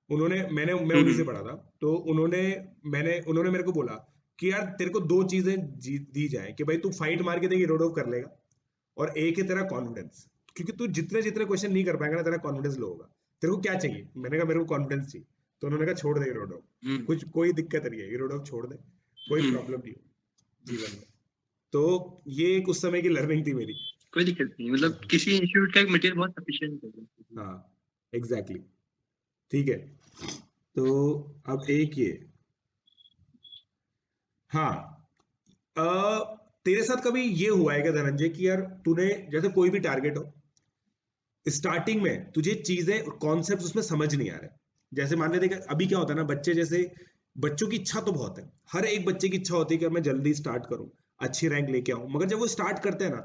मैं उन्हीं से पढ़ा था, तो उन्होंने मेरे को बोला कि यार तेरे को दो चीजें दी जाए कि भाई तू फाइट मार के देखिए रोड ऑफ कर लेगा, और एक है तेरा कॉन्फिडेंस, क्योंकि तू जितने जितने क्वेश्चन नहीं कर पाएगा ना, तेरा कॉन्फिडेंस लो होगा। तेरे को क्या चाहिए? मैंने कहा मेरे को कॉन्फिडेंस चाहिए। तो उन्होंने कहा छोड़ दे रोड ऑफ, कुछ कोई दिक्कत नहीं है, रोड ऑफ छोड़ दे, कोई प्रॉब्लम नहीं हो जीवन में। तो ये एक उस समय की लर्निंग थी मेरी। कोई दिक्कत नहीं, मतलब किसी इंस्टीट्यूट का एक मटेरियल बहुत सफिशिएंट है। हाँ एग्जैक्टली, ठीक है। तो अब एक ये, हाँ, तेरे साथ कभी ये हुआ है क्या धनंजय कि यार तूने जैसे कोई भी टारगेट हो, स्टार्टिंग में तुझे चीजें और कॉन्सेप्ट उसमें समझ नहीं आ रहे, जैसे मान ले देख अभी क्या होता है ना, बच्चे जैसे, बच्चों की इच्छा तो बहुत है, हर एक बच्चे की इच्छा होती है कि मैं जल्दी स्टार्ट करूं, अच्छी रैंक लेके आऊं, मगर जब वो स्टार्ट करते हैं ना,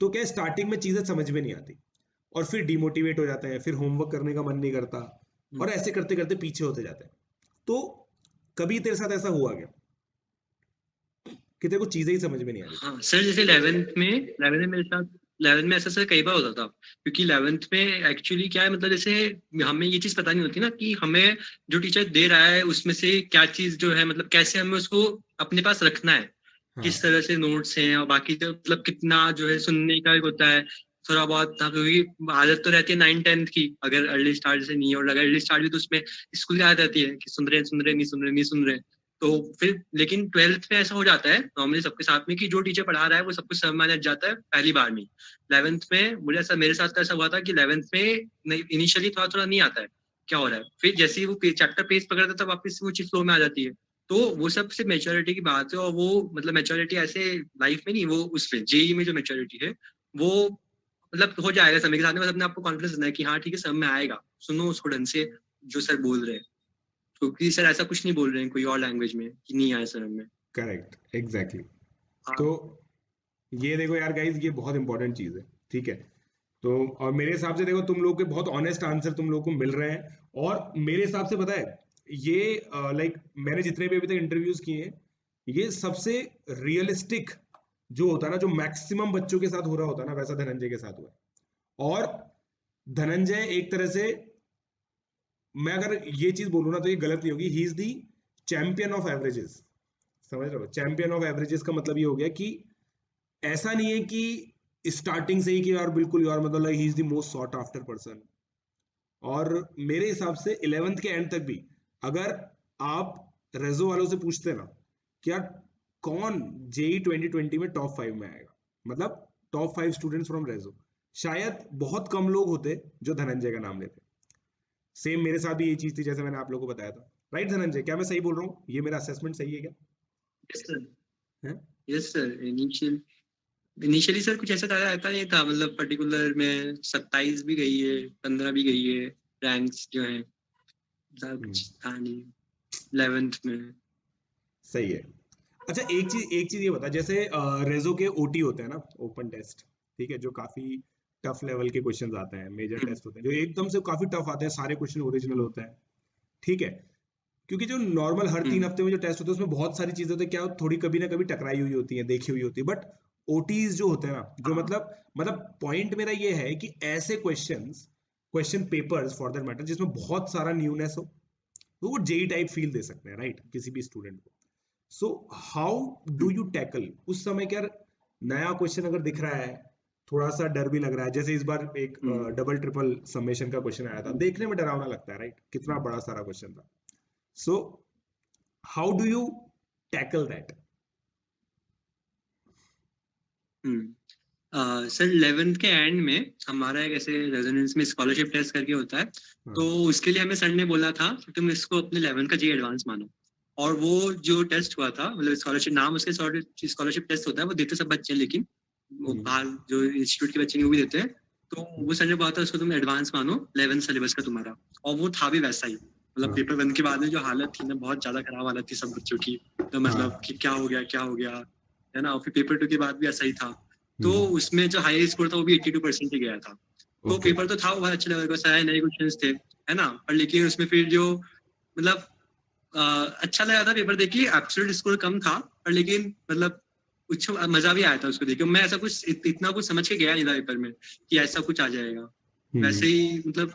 तो क्या स्टार्टिंग में चीजें समझ में नहीं आती, और फिर डिमोटिवेट हो जाते हैं, फिर होमवर्क करने का मन नहीं करता, और ऐसे करते करते पीछे होते जाते हैं। तो कभी तेरे साथ ऐसा हुआ क्या कि तेरे को चीजें ही समझ में नहीं आ रही? हाँ सर, जैसे 11th में मेरे साथ 11th में ऐसा सर कई बार होता था, क्योंकि 11th में एक्चुअली क्या है, मतलब जैसे हमें ये चीज पता नहीं होती ना कि हमें जो टीचर दे रहा है उसमें से क्या चीज जो है, मतलब कैसे हमें उसको अपने पास रखना है, किस हाँ तरह से नोट्स हैं, और बाकी जो मतलब कितना जो है सुनने का एक होता है थोड़ा बहुत, क्योंकि आदत तो रहती है 9th-10th की, अगर अर्ली स्टार्ट से नहीं है, और अगर अर्ली स्टार्ट भी तो उसमें स्कूल की आदत रहती है कि सुन रहे नहीं सुन रहे। तो फिर लेकिन 12th में ऐसा हो जाता है नॉर्मली सबके साथ में कि जो टीचर पढ़ा रहा है वो सब कुछ समझ में आ जाता है पहली बार में। 11th में मुझे ऐसा, मेरे साथ ऐसा हुआ था कि 11th में इनिशियली थोड़ा थोड़ा नहीं आता है क्या हो रहा है, फिर जैसे ही वो चैप्टर पेज पकड़ता है तब वापस वो चीज फ्लो में आ जाती है। तो वो सबसे मेच्योरिटी की बात है, और वो मतलब मेच्योरिटी ऐसे लाइफ में नहीं, वो उसमें जेई में जो मेच्योरिटी है वो मतलब हो जाएगा समय के साथ में, बस अपने आपको कॉन्फिडेंस देना है कि हाँ ठीक है समझ में आएगा, सुनो उसको ढंग से जो सर बोल रहे हैं, क्योंकि सर ऐसा कुछ नहीं बोल रहे हैं कोई और लैंग्वेज में कि नहीं आया सर हमें। Correct exactly. हाँ। तो ये देखो यार गाइस, ये बहुत इंपॉर्टेंट चीज है, ठीक है। तो और मेरे हिसाब से देखो तुम लोग के बहुत ऑनेस्ट आंसर तुम लोग को मिल रहे हैं, और मेरे हिसाब से पता है ये, लाइक मैंने जितने भी अभी तक इंटरव्यूज किए हैं, ये सबसे रियलिस्टिक जो होता है ना, जो मैक्सिमम बच्चों के साथ हो रहा होता है ना, वैसा धनंजय के साथ हुआ है। और धनंजय एक तरह से, मैं अगर ये चीज बोलूँ ना तो ये गलत नहीं होगी, he is the champion of averages. समझ रहे हो? चैंपियन ऑफ एवरेजेस का मतलब ये हो गया कि ऐसा नहीं है कि स्टार्टिंग से ही कि यार बिल्कुल यार मतलब he is the most sought after person. और मेरे हिसाब से 11th के एंड तक भी अगर आप रेजो वालों से पूछते ना कि यार कौन जेई 2020 में टॉप 5 में आएगा, मतलब टॉप 5 स्टूडेंट्स फ्रॉम रेजो, शायद बहुत कम लोग होते जो धनंजय का नाम लेते। सेम मेरे साथ भी ये चीज थी जैसे मैंने आप लोगों को बताया था। राइट धनंजय, क्या मैं सही बोल रहा हूँ? ये मेरा असेसमेंट सही है क्या? यस सर, है? Yes sir. इनिशियली सर कुछ ऐसा ज्यादा आता नहीं था, मतलब पर्टिकुलर में 27 भी गई है, 15 भी गई है रैंक्स जो है, ज्यादा कुछ था नहीं 11th में। सही है। अच्छा एक चीज ये बता, जैसे रेजो के ओटी होते हैं ना, ओपन टेस्ट, ठीक है, जो काफी टफ लेवल के क्वेश्चंस आते हैं, मेजर हम्म, टेस्ट होते हैं जो एकदम से काफी टफ आते हैं, सारे क्वेश्चन ओरिजिनल होते हैं, ठीक है। क्योंकि जो नॉर्मल हर 3 हफ्ते में जो टेस्ट होते हैं उसमें बहुत सारी चीजें होती है, क्या थोड़ी कभी ना कभी टकराई हुई होती है, देखी हुई होती है, बट ओटीज जो होते हैं ना, जो हाँ, मतलब पॉइंट मेरा ये है कि ऐसे question papers for that matter जिसमें बहुत सारा न्यूनेस हो, तो वो जेई टाइप फील दे सकते हैं, राइट, किसी भी स्टूडेंट को। So how do you tackle उस समय, क्या नया क्वेश्चन अगर दिख रहा है, थोड़ा सा डर भी लग रहा है, जैसे इस बार एक डबल ट्रिपल समेशन का क्वेश्चन आया था, देखने में डरावना लगता है, राइट, कितना बड़ा सारा क्वेश्चन था। So how do you tackle that? Sir 11th के एंड में हमारा एक ऐसे रेजोनेंस में स्कॉलरशिप टेस्ट करके होता है, तो उसके लिए हमें सर ने बोला था कि तुम इसको अपने 11th का जी एडवांस मानो। और वो जो टेस्ट हुआ था, मतलब स्कॉलरशिप नाम उसके स्कॉलरशिप टेस्ट होता है, वो देते सब बच्चे हैं, लेकिन वो बाहर जो इंस्टीट्यूट के बच्चे हैं वो भी देते हैं। तो वो सर ने बोला था उसको तुम एडवांस मानो 11th सिलेबस का तुम्हारा, और वो था भी वैसा ही। मतलब पेपर 1 के बाद में जो हालत थी ना, बहुत ज्यादा खराब हालत थी सब बच्चों की, तो मतलब कि क्या हो गया है ना। और फिर पेपर 2 के बाद भी ऐसा ही था। तो उसमें जो हाई स्कोर था वो भी 82% ही गया था। तो पेपर तो था वो बहुत अच्छे लेवल का, सारे नए क्वेश्चंस थे, है ना। पर लेकिन उसमें फिर जो मतलब अच्छा लगा था पेपर देख के, एब्सोल्यूट स्कोर कम था, पर लेकिन मतलब कुछ मजा भी आया था उसको देख के। मैं ऐसा कुछ इतना कुछ समझ के गया नहीं था पेपर में कि ऐसा कुछ आ जाएगा। वैसे ही मतलब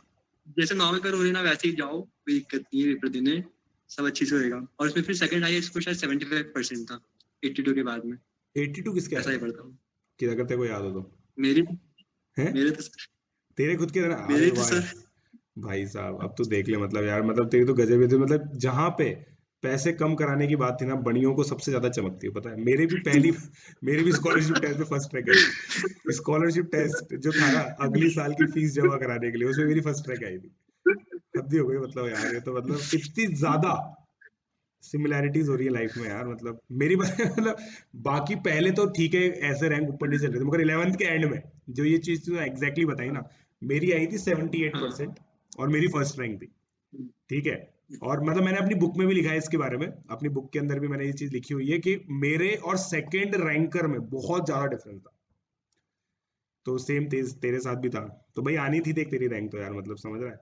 जैसे नॉर्मल पेपर हो रही ना, वैसे ही जाओ, कोई दिक्कत नहीं है, पेपर देने सब अच्छे से होएगा। और उसमें फिर सेकंड हाई स्कोर शायद 75% था 82 के बाद में। 82 किसके आया ऐसा ही था? पढ़ता हूँ। कि अगर तेरे को याद हो तो? मेरी हैं? मेरे तो तेरे खुद के ना? अरे मेरे तो वाह सर, भाई साहब, अब तो देख ले, मतलब यार, मतलब तेरी तो गजब है, तो मतलब जहां पे पैसे कम कराने की बात थी ना, बड़ियों को सबसे ज्यादा चमकती है, पता है। मेरी भी स्कॉलरशिप टेस्ट में फर्स्ट रैंक आई थी। स्कॉलरशिप टेस्ट जो था ना, अगली साल की फीस जमा कराने के लिए, उसमें मेरी फर्स्ट रैंक आई थी। हद ही हो गई, मतलब यार, ये तो मतलब इतनी ज्यादा सिमिलैरिटीज हो रही है लाइफ में यार, मतलब मेरी मतलब बाकी पहले तो ठीक है, ऐसे रैंक ऊपर नहीं चल रहे थे, मगर 11th के एंड में जो ये चीज तूने एग्जैक्टली बताई ना, मेरी आई थी 78% और मेरी फर्स्ट रैंक थी, ठीक है। और मतलब मैंने अपनी बुक में भी लिखा है इसके बारे में, अपनी बुक के अंदर भी मैंने ये चीज लिखी हुई है कि मेरे और सेकंड रैंकर में बहुत ज्यादा डिफरेंस था। तो सेम तेरे साथ भी था। तो भाई आनी थी देख तेरी रैंक तो यार, मतलब समझ रहा है।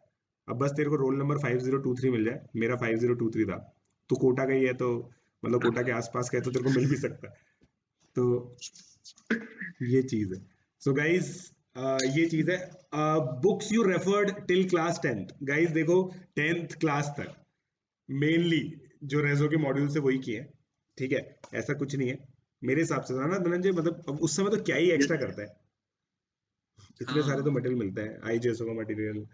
अब बस तेरे को रोल नंबर 5023 मिल जाए, मेरा 5023 था। तो कोटा का ही है, तो मतलब कोटा के आसपास का है, तो तेरे को मिल भी सकता है। तो ये चीज है। सो गाइज, ये चीज है। Books you referred till class 10th, guys देखो, 10th क्लास तक मेनली जो रेजो के मॉड्यूल से वही किए, ठीक है, ऐसा कुछ नहीं है मेरे हिसाब से, था ना धनंजय? मतलब अब उस समय तो क्या ही एक्स्ट्रा करता है, इतने सारे तो हाँ मटेरियल मिलते हैं, आईजेएसओ का मटेरियल,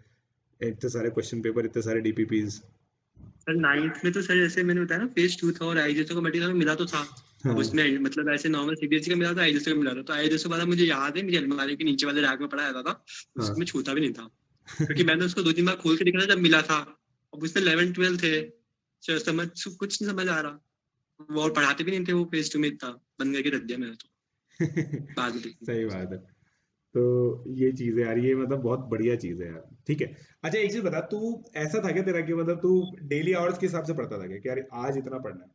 इतने सारे क्वेश्चन पेपर, इतने सारे डीपीपीज। सर 9th में तो सर जैसे मैंने बताया ना, फेज 2 था और आईजेएसओ का मटेरियल मिला तो था। अब हाँ। उसमें मतलब ऐसे नॉर्मल सीबीएसई का मिला था, आईजेएसओ का मिला था। तो आईजेएसओ वाला मुझे याद है, मेरी अलमारी के नीचे वाले रैक में पड़ा रहता था, उसको मैं हाँ। छूता भी नहीं था, क्योंकि मैंने उसको 2-3 बार खोल के देखा था जब मिला था। अब उसमें 11-12 थे, समझ कुछ नहीं समझ आ रहा। वो और पढ़ाते भी नहीं थे, वो फेज 2 में इतना बंद करके रख दिया मैंने तो बाद में देखने सही को। बात है। तो ये चीज है यार, ये मतलब बहुत बढ़िया चीज है यार, ठीक है। अच्छा एक चीज बता, तू ऐसा था क्या तेरा कि मतलब तू डेली आवर्स के हिसाब से पढ़ता था क्या कि यार आज इतना पढ़ना है?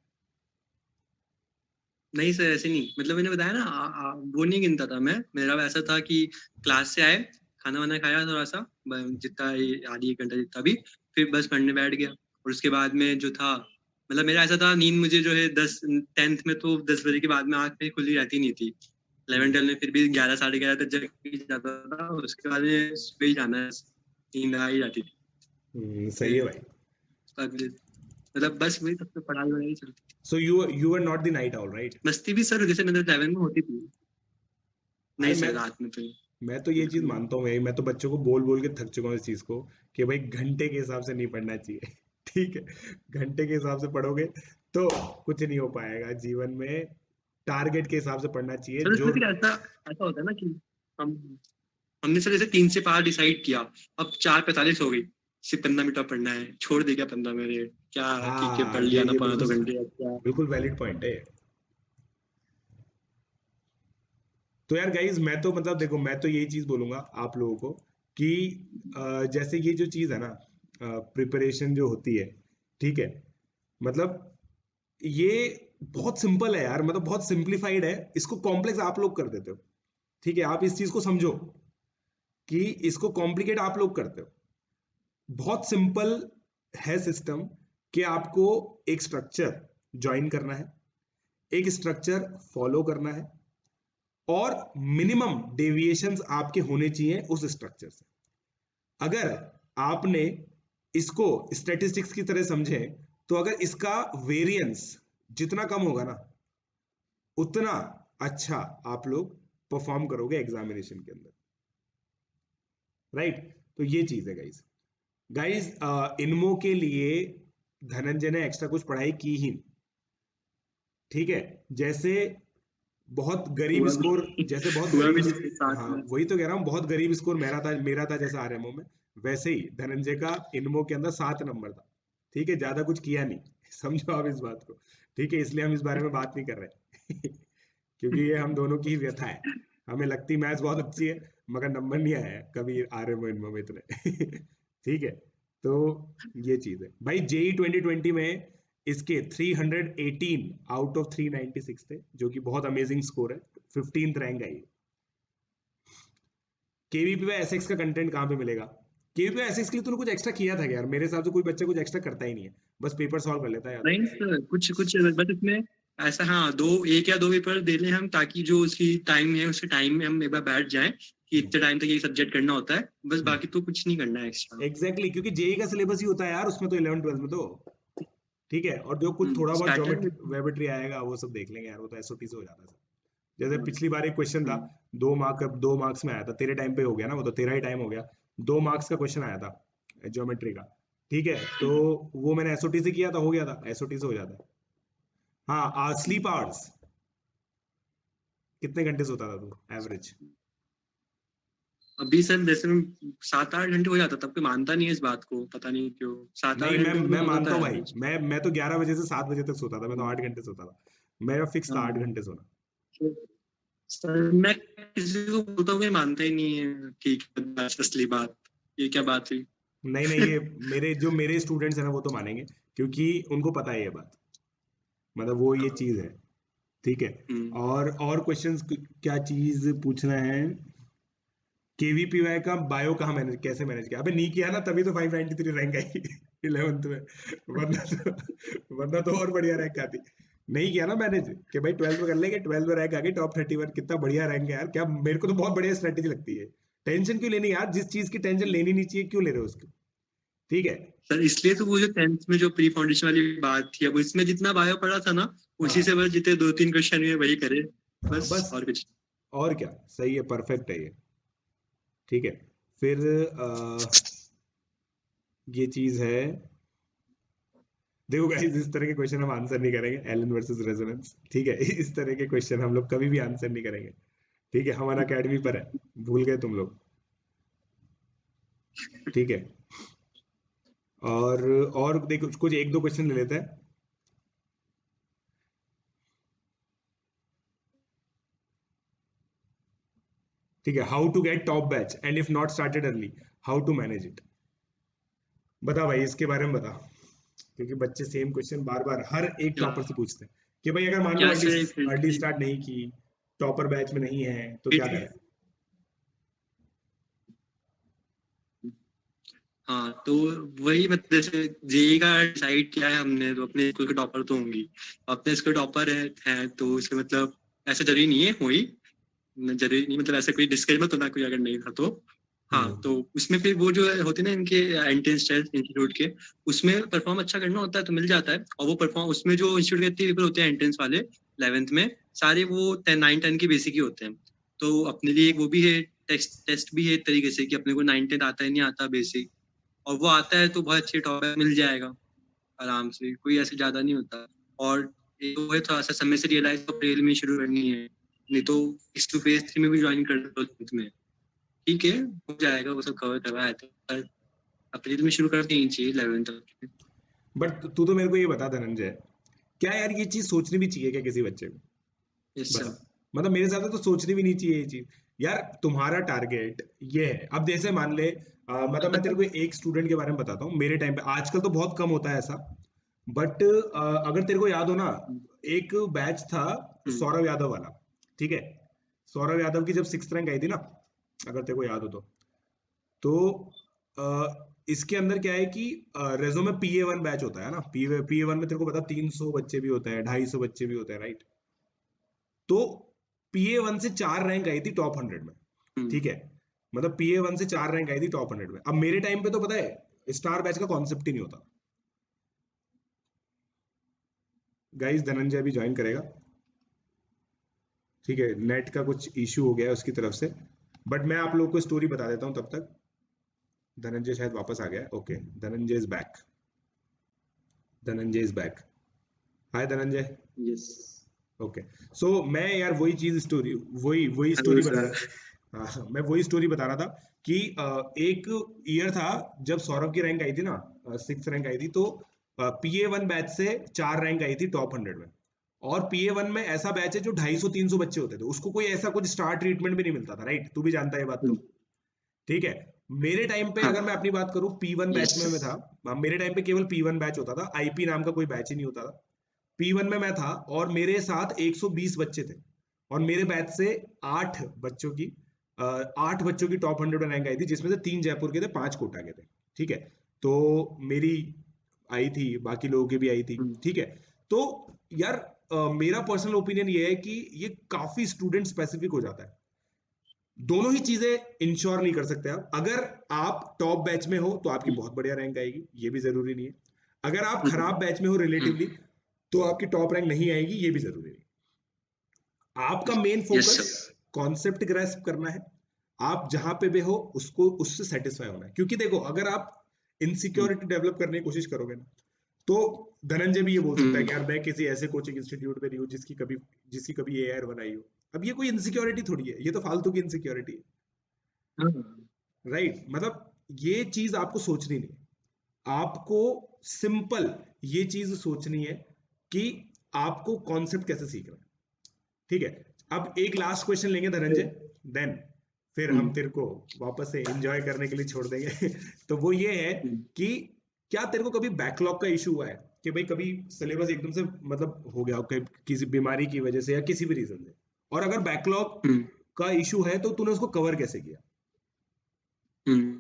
नहीं सर, ऐसे नहीं, मतलब मैंने बताया ना, वो नहीं गिनता था मैं। मेरा वैसा था कि क्लास से आए, खाना वाना खाया थोड़ा सा, जितना आधी 1 घंटा जितना भी, फिर बस पढ़ने बैठ गया। और उसके बाद में जो था मतलब मेरा ऐसा था, नींद मुझे जो है 10th में तो 10 बजे के बाद में आँख मेरी खुली रहती नहीं थी। 11 12 में फिर भी 11 साढ़े 11 तक जग ही जाता था, उसके बाद में सो ही जाना है, नींद आ ही जाती थी। सही है भाई। मतलब बस वही तब तो पढ़ाई वढ़ाई चलती थी। So you were not the night owl, right? मस्ती भी सर जैसे मतलब 11 में होती थी। भाई नहीं सर, रात में तो मैं तो ये चीज मानता हूँ भाई, मैं तो बच्चों को बोल बोल के थक चुका हूँ इस चीज को कि भाई घंटे के हिसाब से नहीं पढ़ना चाहिए। ठीक है, घंटे के हिसाब से पढ़ोगे तो कुछ नहीं हो पाएगा जीवन में। टारगेट के हिसाब से पढ़ना चाहिए सर, जो। इसमें फिर ऐसा ऐसा होता है ना कि हम हमने सर जैसे 3 से 5 डिसाइड किया, अब 4:45 हो गई, सिर्फ 15 मिनट और पढ़ना है, छोड़ दे क्या 15 मिनट, क्या ठीक है हाँ पढ़ लिया ना ये पढ़ा बिल्कुल 2 घंटे अब क्या। बिल्कुल वैलिड पॉइंट है। तो यार गाइज मैं तो मतलब देखो, मैं तो यही चीज बोलूंगा आप लोगों को कि जैसे ये जो चीज है ना, प्रिपरेशन जो होती है, ठीक है, मतलब ये बहुत सिंपल है यार, मतलब बहुत सिंप्लीफाइड है, इसको कॉम्प्लेक्स आप लोग कर देते हो। ठीक है, आप इस चीज को समझो कि इसको कॉम्प्लिकेट आप लोग करते हो। बहुत सिंपल है सिस्टम कि आपको एक स्ट्रक्चर ज्वाइन करना है, एक स्ट्रक्चर फॉलो करना है, और मिनिमम डेविएशंस आपके होने चाहिए उस स्ट्रक्चर से। अगर आपने इसको स्टैटिस्टिक्स की तरह समझे तो अगर इसका वेरिएंस जितना कम होगा ना, उतना अच्छा आप लोग परफॉर्म करोगे एग्जामिनेशन के अंदर, राइट? तो ये चीज है गाइस। गाइस इनमो के लिए धनंजय ने एक्स्ट्रा कुछ पढ़ाई की ही नहीं। ठीक है, जैसे बहुत गरीब हुआ स्कोर, भी जैसे बहुत हुआ भी गरीब, नहीं साथ हाँ में। वही तो कह रहा हूँ, बहुत गरीब स्कोर मेरा था जैसे आरएमओ में, वैसे ही धनंजय का इनमो के अंदर 7 नंबर था। ठीक है, ज्यादा कुछ किया नहीं। समझो आप इस बात को। ठीक है, इसलिए हम इस बारे में बात नहीं कर रहे। क्योंकि ये हम दोनों की ही व्यथा है। हमें लगती मैथ्स बहुत अच्छी है, मगर नंबर नहीं आया है कभी आरएमओ इनमो में इतने। ठीक है, तो ये चीज है भाई। जेई 2020 में इसके 318 आउट ऑफ 396 थे, जो कि बहुत अमेजिंग स्कोर है। 15th रैंक आई। केवीपी में एसएक्स का कंटेंट कहाँ पे मिलेगा? केवीपी में एसएक्स के लिए तूने कुछ एक्स्ट्रा किया था क्या यार? मेरे हिसाब से कोई बच्चा कुछ एक्स्ट्रा करता ही नहीं है, बस पेपर सॉल्व कर लेता है या तो। नहीं सर, कुछ कुछ बस इसमें ऐसा, हाँ, एक या दो पेपर दे लें हम, ताकि जो उसकी टाइम है उसके टाइम में हम एक बार बैठ जाएं कि इतने टाइम तक ये सब्जेक्ट करना होता है, बस बाकी तो कुछ नहीं करना है एक्स्ट्रा। एग्जैक्टली, क्योंकि जेई का सिलेबस ही होता है यार उसमें तो, 11 12 में तो। ठीक है, और जो कुछ थोड़ा बहुत स्टार्टर। ज्योमेट्री वेबेट्री आएगा वो सब देख लेंगे यार, वो तो एसओटी से हो जाता है सब। जैसे पिछली बार एक क्वेश्चन था, 2 मार्क्स में आया था, तेरे टाइम पे हो गया ना, वो तो तेरा ही टाइम हो गया। 2 मार्क्स का क्वेश्चन आया था ज्योमेट्री का। ठीक है, तो वो मैंने एसओटी से किया था, हो गया था, एसओटी से हो जाता है। हाँ, स्लीप आवर्स कितने घंटे सोता था तू एवरेज? अभी सर जैसे में 7 8 घंटे हो जाता, तब कोई मानता नहीं है इस बात को, पता नहीं क्यों। सात नहीं, आठ मैं घंटे मैं तो होता मानता हूँ है भाई, एवरेज। मैं तो 11 बजे से 7 बजे तक सोता था, मैं तो 8 घंटे सोता था। मेरा फिक्स था 8 घंटे सोना। सर मैं किसी को बोलता हूँ, कोई मानता ही नहीं है, ठीक है असली बात, ये क्या बात हुई। नहीं नहीं, ये मेरे स्टूडेंट्स हैं ना, वो तो मानेंगे, क्योंकि उनको पता है ये बात, मतलब वो ये चीज है। ठीक है, हम्म। और क्वेश्चंस क्या चीज पूछना है? केवीपीवाई का बायो कहाँ मैनेज, कैसे मैनेज किया? अबे नहीं किया ना, तभी तो 593 रैंक आई 11th में। वरना तो और बढ़िया रैंक आती। नहीं किया ना मैनेज कि भाई 12th में कर लेंगे, 12th में रैंक आ गई टॉप 31, कितना बढ़िया रैंक है यार। क्या मेरे को तो बहुत बढ़िया स्ट्रेटेजी लगती है। टेंशन क्यों लेनी यार, जिस चीज की टेंशन लेनी नहीं चाहिए क्यों ले रहे हो उसकी? ठीक है। सर इसलिए तो वो जो 10th में जो प्री फाउंडेशन वाली बात थी, अब इसमें जितना बायो पढ़ा था ना, उसी से हाँ बस जितने 2 3 क्वेश्चन हुए वही करे, हाँ, बस बस। और कुछ। और क्या, सही है, परफेक्ट है ये। ठीक है, फिर ये चीज है। देखो गाइस, इस तरह के क्वेश्चन हम आंसर नहीं करेंगे, एलन वर्सेस रेजोनेंस। ठीक है, इस तरह के क्वेश्चन हम लोग कभी भी आंसर नहीं करेंगे। ठीक है, हमारा अकेडमी पर है, भूल गए तुम लोग। ठीक है, और देखो कुछ एक दो क्वेश्चन ले लेते हैं। ठीक है, how to get top batch and if not started early, how to manage it? बता भाई, इसके बारे में बता, क्योंकि बच्चे सेम क्वेश्चन बार बार हर एक क्या टॉपर से पूछते हैं कि भाई अगर मान लो क्या अर्ली सर अर्ली स्टार्ट नहीं की, टॉपर बैच में नहीं है, तो क्या फिर करें? हाँ तो वही मतलब जैसे जेई का डिसाइड किया है हमने, तो अपने स्कूल के टॉपर तो होंगी, अपने स्कूल टॉपर है तो उसके मतलब ऐसा जरूरी नहीं है हुई, जरूरी नहीं मतलब ऐसा कोई डिस्करेज मत होना कोई अगर नहीं था तो। हाँ तो उसमें फिर वो जो होती है ना इनके एंट्रेंस टेस्ट इंस्टीट्यूट के, उसमें परफॉर्म अच्छा करना होता है तो मिल जाता है। और वो परफॉर्म उसमें जो इंस्टीट्यूट के पेपर होते हैं एंट्रेंस वाले 11th में, सारे वो 9-10 के बेसिक ही होते हैं। तो अपने लिए एक वो भी है, टेस्ट भी है एक तरीके से कि अपने को 9-10 आता है नहीं आता बेसिक, और वो आता है तो बहुत अच्छे टॉपिक मिल जाएगा आराम से, कोई ऐसे ज्यादा नहीं होता। और एक वो है थोड़ा सा समय से रियलाइज तो अप्रैल में शुरू करनी है, नहीं तो इस टू फेज 3 में भी ज्वाइन कर दो में, ठीक है हो जाएगा वो सब कवर करवा है, तो अप्रैल में शुरू कर देनी चाहिए 11 तक। बट तू तो मेरे को ये बता धनंजय, क्या यार ये चीज सोचनी भी चाहिए क्या किसी बच्चे को? यस बता। सर। मतलब मेरे हिसाब से तो सोचनी भी नहीं चाहिए ये चीज। यार तुम्हारा टारगेट ये है, अब जैसे मान ले मतलब मैं तेरे को एक स्टूडेंट के बारे में बताता हूँ मेरे टाइम पे, आजकल तो बहुत कम होता है ऐसा, बट अगर तेरे को याद हो ना, एक बैच था सौरभ यादव वाला, ठीक है? सौरभ यादव की जब 6th रैंक आई थी ना, अगर तेरे को याद हो तो इसके अंदर क्या है कि रेजो में PA1 बैच होता है ना, PA1 में तेरे को पता 300 बच्चे भी होते हैं, 250 बच्चे भी होते हैं, राइट? तो PA1 से 4 रैंक आई थी टॉप 100 में, ठीक है? मतलब PA1 से 4 रैंक आई थी टॉप 100 में। अब मेरे टाइम पे तो पता है स्टार बैच का कॉन्सेप्ट ही नहीं होता। गाइस धनंजय अभी ज्वाइन करेगा, ठीक है? नेट का कुछ इशू हो गया है उसकी तरफ से, बट मैं आप लोगों को स्टोरी बता देता हूँ तब तक। धनंजय शायद वापस आ गया, okay Dhananjay is back, Dhananjay is back. Hi Dhananjay. Yes okay so मैं यार वही चीज स्टोरी, वही हेलो स्टोरी बता सर। रहा, हाँ मैं वही स्टोरी बता रहा था कि एक ईयर था जब सौरभ की रैंक आई थी ना, 6th रैंक आई थी, तो PA1 बैच से 4 रैंक आई थी टॉप 100 में। और PA1 में ऐसा बैच है जो 250-300 बच्चे होते थे, उसको कोई ऐसा कुछ स्टार ट्रीटमेंट भी नहीं मिलता था, राइट? तू भी जानता है ये बात तो, ठीक है? मेरे टाइम पे हाँ अगर मैं अपनी बात करूं P1 बैच में यस। मैं था, मेरे टाइम पे केवल P1 बैच होता था, IP नाम का कोई बैच ही नहीं होता था। P1 में मैं था और मेरे साथ 120 बच्चे थे, और मेरे बैच से 8 बच्चों की टॉप 100 रैंक आई थी, जिसमें से 3 जयपुर के थे, 5 कोटा के थे, ठीक है? तो मेरी आई थी, बाकी लोगों की भी आई थी, ठीक है? तो यार मेरा पर्सनल ओपिनियन ये है कि ये काफी स्टूडेंट स्पेसिफिक हो जाता है। दोनों ही चीजें इंश्योर नहीं कर सकते आप। अगर आप टॉप बैच में हो तो आपकी बहुत बढ़िया रैंक आएगी, ये भी जरूरी नहीं है। अगर आप खराब बैच में हो रिलेटिवली, तो आपकी टॉप रैंक नहीं आएगी, ये भी जरूरी नहीं। आपका main yes focus sir. Concept grasp करना है, आप जहां पे भी हो उसको उससे सेटिस्फाई होना है। क्योंकि देखो अगर आप इनसिक्योरिटी डेवलप करने की कोशिश करोगे ना, तो धनंजय भी ये बोल सकता है कि यार मैं किसी ऐसे कोचिंग इंस्टीट्यूट में नहीं हूँ जिसकी कभी AIR बनाई हो। अब ये कोई इनसिक्योरिटी थोड़ी है, ये तो फालतू की इनसिक्योरिटी है, राइट? मतलब ये चीज आपको सोचनी नहीं है, आपको सिंपल ये चीज सोचनी है कि आपको कॉन्सेप्ट कैसे सीखना है, ठीक है? अब एक लास्ट क्वेश्चन लेंगे धनंजय, देन फिर हम तेरे को वापस से एंजॉय करने के लिए छोड़ देंगे। तो वो ये है कि क्या तेरे को कभी बैकलॉग का इशू हुआ है कि भाई कभी सिलेबस एकदम से मतलब हो गया हो किसी बीमारी की वजह से या किसी भी रीजन से, और अगर बैकलॉग का इशू है तो तूने उसको कवर कैसे किया?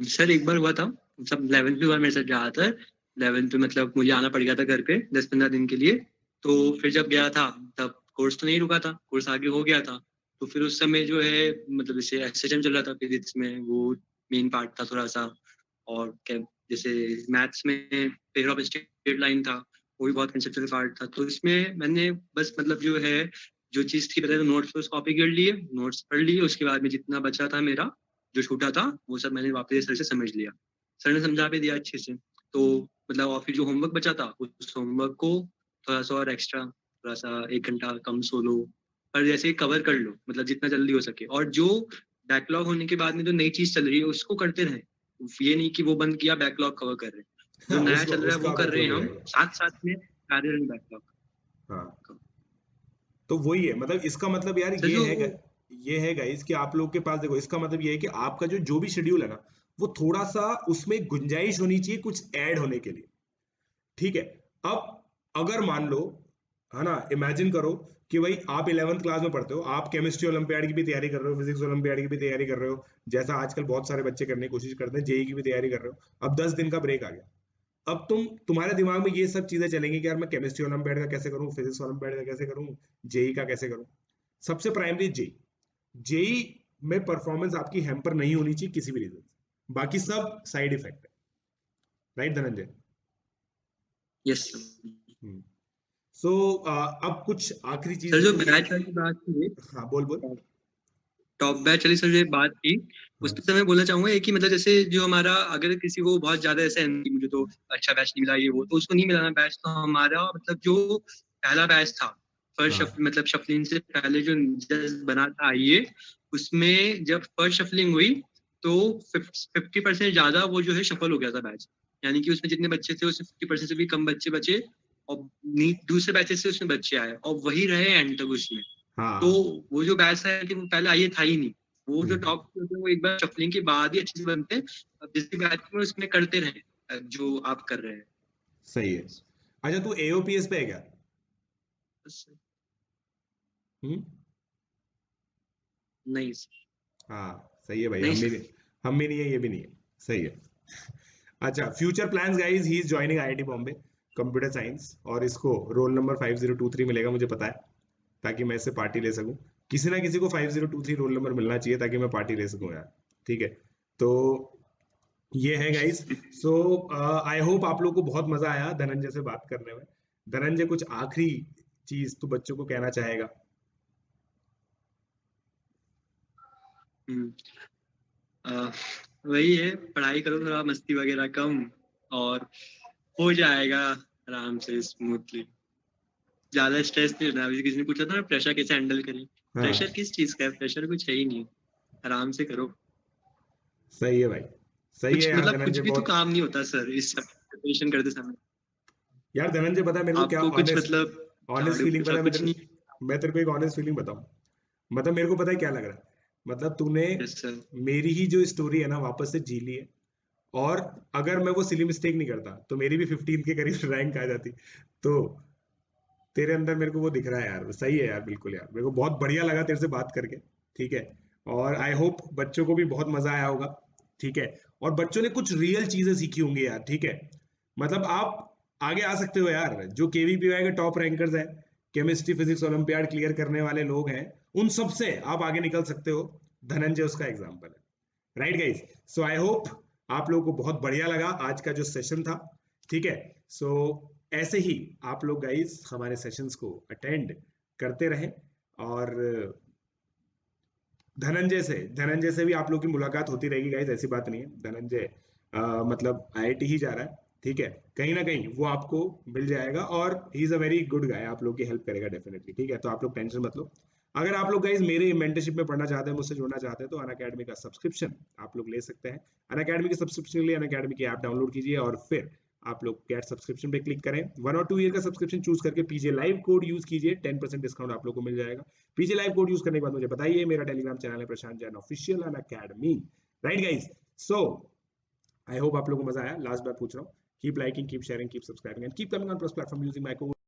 सर एक बार हुआ था, मतलब 11th में हुआ मेरे साथ ज्यादातर। 11th में मतलब मुझे आना पड़ गया था घर पे 10-15 दिन के लिए। तो फिर जब गया था तब कोर्स तो नहीं रुका था, कोर्स आगे हो गया था। तो फिर उस समय जो है मतलब जैसे SHM चल रहा था फिजिक्स में, वो मेन पार्ट था थोड़ा सा। और क्या जैसे मैथ्स में पेयर ऑफ स्ट्रेट लाइन था, वो भी बहुत कंसेप्चुअल पार्ट था। तो इसमें मैंने बस मतलब जो है जो चीज़ थी पहले तो नोट्स पे कॉपी कर लिए, नोट्स पढ़ लिए, उसके बाद में जितना बचा था मेरा जो छूटा था वो सब मैंने वापस सर से समझ लिया। सर ने समझा भी दिया अच्छे से। तो मतलब और फिर जो होमवर्क बचा था उस होमवर्क को थोड़ा सा और एक्स्ट्रा, थोड़ा सा 1 घंटा कम सो लो, पर जैसे कवर कर लो मतलब जितना जल्दी हो सके। और जो बैकलॉग होने के बाद में जो नई चीज चल रही है उसको करते रहे, ये नहीं कि वो बंद किया बैकलॉग कवर कर रहे हैं। जो हाँ, नया उसका चल रहा है उसका वो कर रहे मतलब हैं हो हम जाएगा। साथ साथ में कार्य बैकलॉग। हाँ, तो वही है, मतलब इसका मतलब यार सर जो ये है गाइस कि आप लोग के पास देखो, इसका मतलब ये है कि आपका जो भी शेड्यूल है ना, वो थोड़ा सा उसमें गुंजाइश होनी चाहिए कुछ ऐड होने के लिए, ठीक है? अब अगर मान लो है ना, इमेजिन करो कि भाई आप 11th क्लास में पढ़ते हो, आप केमिस्ट्री ओलंपियाड की भी तैयारी कर रहे हो, फिजिक्स ओलंपियाड की भी तैयारी कर रहे हो, जैसा आजकल बहुत सारे बच्चे करने की कोशिश करते हैं, जेई की भी तैयारी कर रहे हो। अब 10 दिन का ब्रेक आ गया। अब तुम्हारे दिमाग में ये सब चीजें चलेंगी कि यार मैं केमिस्ट्री ओलंपियाड का कैसे करूं, फिजिक्स ओलंपियाड का कैसे करूं, जेई का कैसे करूं। सबसे प्राइमरी जेई, जेई में परफॉर्मेंस आपकी हैम्पर नहीं होनी चाहिए किसी भी रीजन से, बाकी सब साइड इफेक्ट है। राइट धनंजय? यस सो अब कुछ आखिरी सर। चीज जो तुम। बैच वाली बात थी, हाँ बोल बोल। टॉप बैच वाली सर जो बात थी, हाँ उस पर मैं बोलना चाहूंगा कि मतलब जैसे जो हमारा, अगर किसी को बहुत ज्यादा ऐसा है कि मुझे तो अच्छा बैच नहीं मिला ये वो, तो उसको नहीं मिलाना बैच। तो हमारा मतलब जो पहला बैच था, फर्स्ट हाँ मतलब शफलिंग से पहले जो जस्ट बना था ये, उसमें जब फर्स्ट शफलिंग हुई तो 50% ज्यादा वो जो है सफल हो गया था बैच। यानी कि उसमें जितने बच्चे थे उसमें 50% से भी कम बच्चे बचे, और दूसरे बैचेस से उसमें बच्चे आए और वही रहे एंड तक उसमें। तो हाँ। वो जो बैच है कि वो पहले आइए था ही नहीं। वो जो हम्म, टॉप होते हैं वो एक बार शफलिंग के बाद ही अच्छे से बनते हैं। अब जिस भी बैच में उसमें करते रहे जो आप कर रहे हैं। सही है। अच्छा तू एओपीएस पे है क्या? बस। हम्म। नहीं हाँ सही है भाई, नहीं हम भी सर। नहीं, हम भी नहीं है, ये भी नहीं है। सही है। अच्छा future plans guys, he is joining IIT Bombay computer science, और इसको रोल नंबर 5023 मिलेगा, मुझे पता है, ताकि मैं इससे पार्टी ले सकूं। किसी ना किसी को 5023 रोल नंबर मिलना चाहिए ताकि मैं पार्टी ले सकूं यार। ठीक है, तो ये है गाइस। सो आई होप आप लोग को बहुत मजा आया धनंजय से बात करने में। धनंजय कुछ आखिरी चीज तू बच्चों को कहना चाहेगा? हम्म, अ, वही है, पढ़ाई करो थोड़ा, मस्ती वगैरह कम, और हो जाएगा आराम से स्मूथली। ज्यादा स्ट्रेस नहीं लेना। अभी किसी ने पूछा था ना प्रेशर कैसे हैंडल करें, प्रेशर हाँ किस चीज का है? प्रेशर कुछ है ही नहीं, आराम से करो। सही है भाई, सही है कुछ यार मतलब कुछ धनंजय, भी तो बहुत। काम नहीं होता सर इस सब प्रिपरेशन करते समय। यार धनंजय पता है मेरे को क्या आपको कुछ ऑनेस्ट, मतलब ऑनेस्ट झाड़ू फीलिंग पता पोछा है, कुछ नहीं। मैं तेरे को एक ऑनेस्ट फीलिंग बताऊं। मतलब मेरे को पता है क्या लग रहा है, मतलब तूने यस सर। मेरी ही जो स्टोरी है ना वापस से जी ली है। और अगर मैं वो सिली मिस्टेक नहीं करता तो मेरी भी 15 के करीब रैंक आ जाती। तो तेरे अंदर मेरे को वो दिख रहा है यार, सही है यार, बिल्कुल यार, मेरे को बहुत बढ़िया लगा तेरे से बात करके। ठीक है, और आई होप बच्चों को भी बहुत मजा आया होगा। ठीक है, और बच्चों ने कुछ रियल चीजें सीखी होंगी यार। ठीक है, मतलब आप आगे आ सकते हो यार, जो केवीपीवाई के टॉप रैंकर्स हैं, केमिस्ट्री फिजिक्स ओलंपियाड क्लियर करने वाले लोग हैं, उन सब से आप आगे निकल सकते हो। धनंजय उसका एग्जाम्पल है। Right guys? So I hope आप लोगों को बहुत बढ़िया लगा आज का जो सेशन था। ठीक है, सो ऐसे ही आप लोग गाइज हमारे सेशंस को अटेंड करते रहें। और धनंजय से भी आप लोग की मुलाकात होती रहेगी गाइज, ऐसी बात नहीं है। धनंजय मतलब आईआईटी ही जा रहा है। ठीक है, कहीं ना कहीं वो आपको मिल जाएगा, और he is a very good guy, आप लोग की हेल्प करेगा डेफिनेटली। ठीक है, तो आप लोग टेंशन मत लो। अगर आप लोग गाइज मेरे मेंटरशिप में पढ़ना चाहते हैं, मुझसे जुड़ना चाहते हैं, तो अन अकेडमी का सब्सक्रिप्शन आप लोग ले सकते हैं। अन अकेडमी के सब्सक्रिप्शन के लिए अन अकेडमी की ऐप डाउनलोड कीजिए, और फिर आप लोग गेट सब्सक्रिप्शन पे क्लिक करें। 1 और 2 ईयर का सब्सक्रिप्शन चूज करके पीजे लाइव कोड यूज कीजिए, 10% डिस्काउंट आप लोग को मिल जाएगा। पीजे लाइव कोड यूज करने के बाद मुझे बताइए। मेरा टेलीग्राम चैनल है Prashant Jain official Unacademy. Right guys? So I hope आप लोगों को मजा आया। लास्ट बार पूछ रहा हूँ, keep liking, keep sharing, keep subscribing and keep coming on plus platform using my code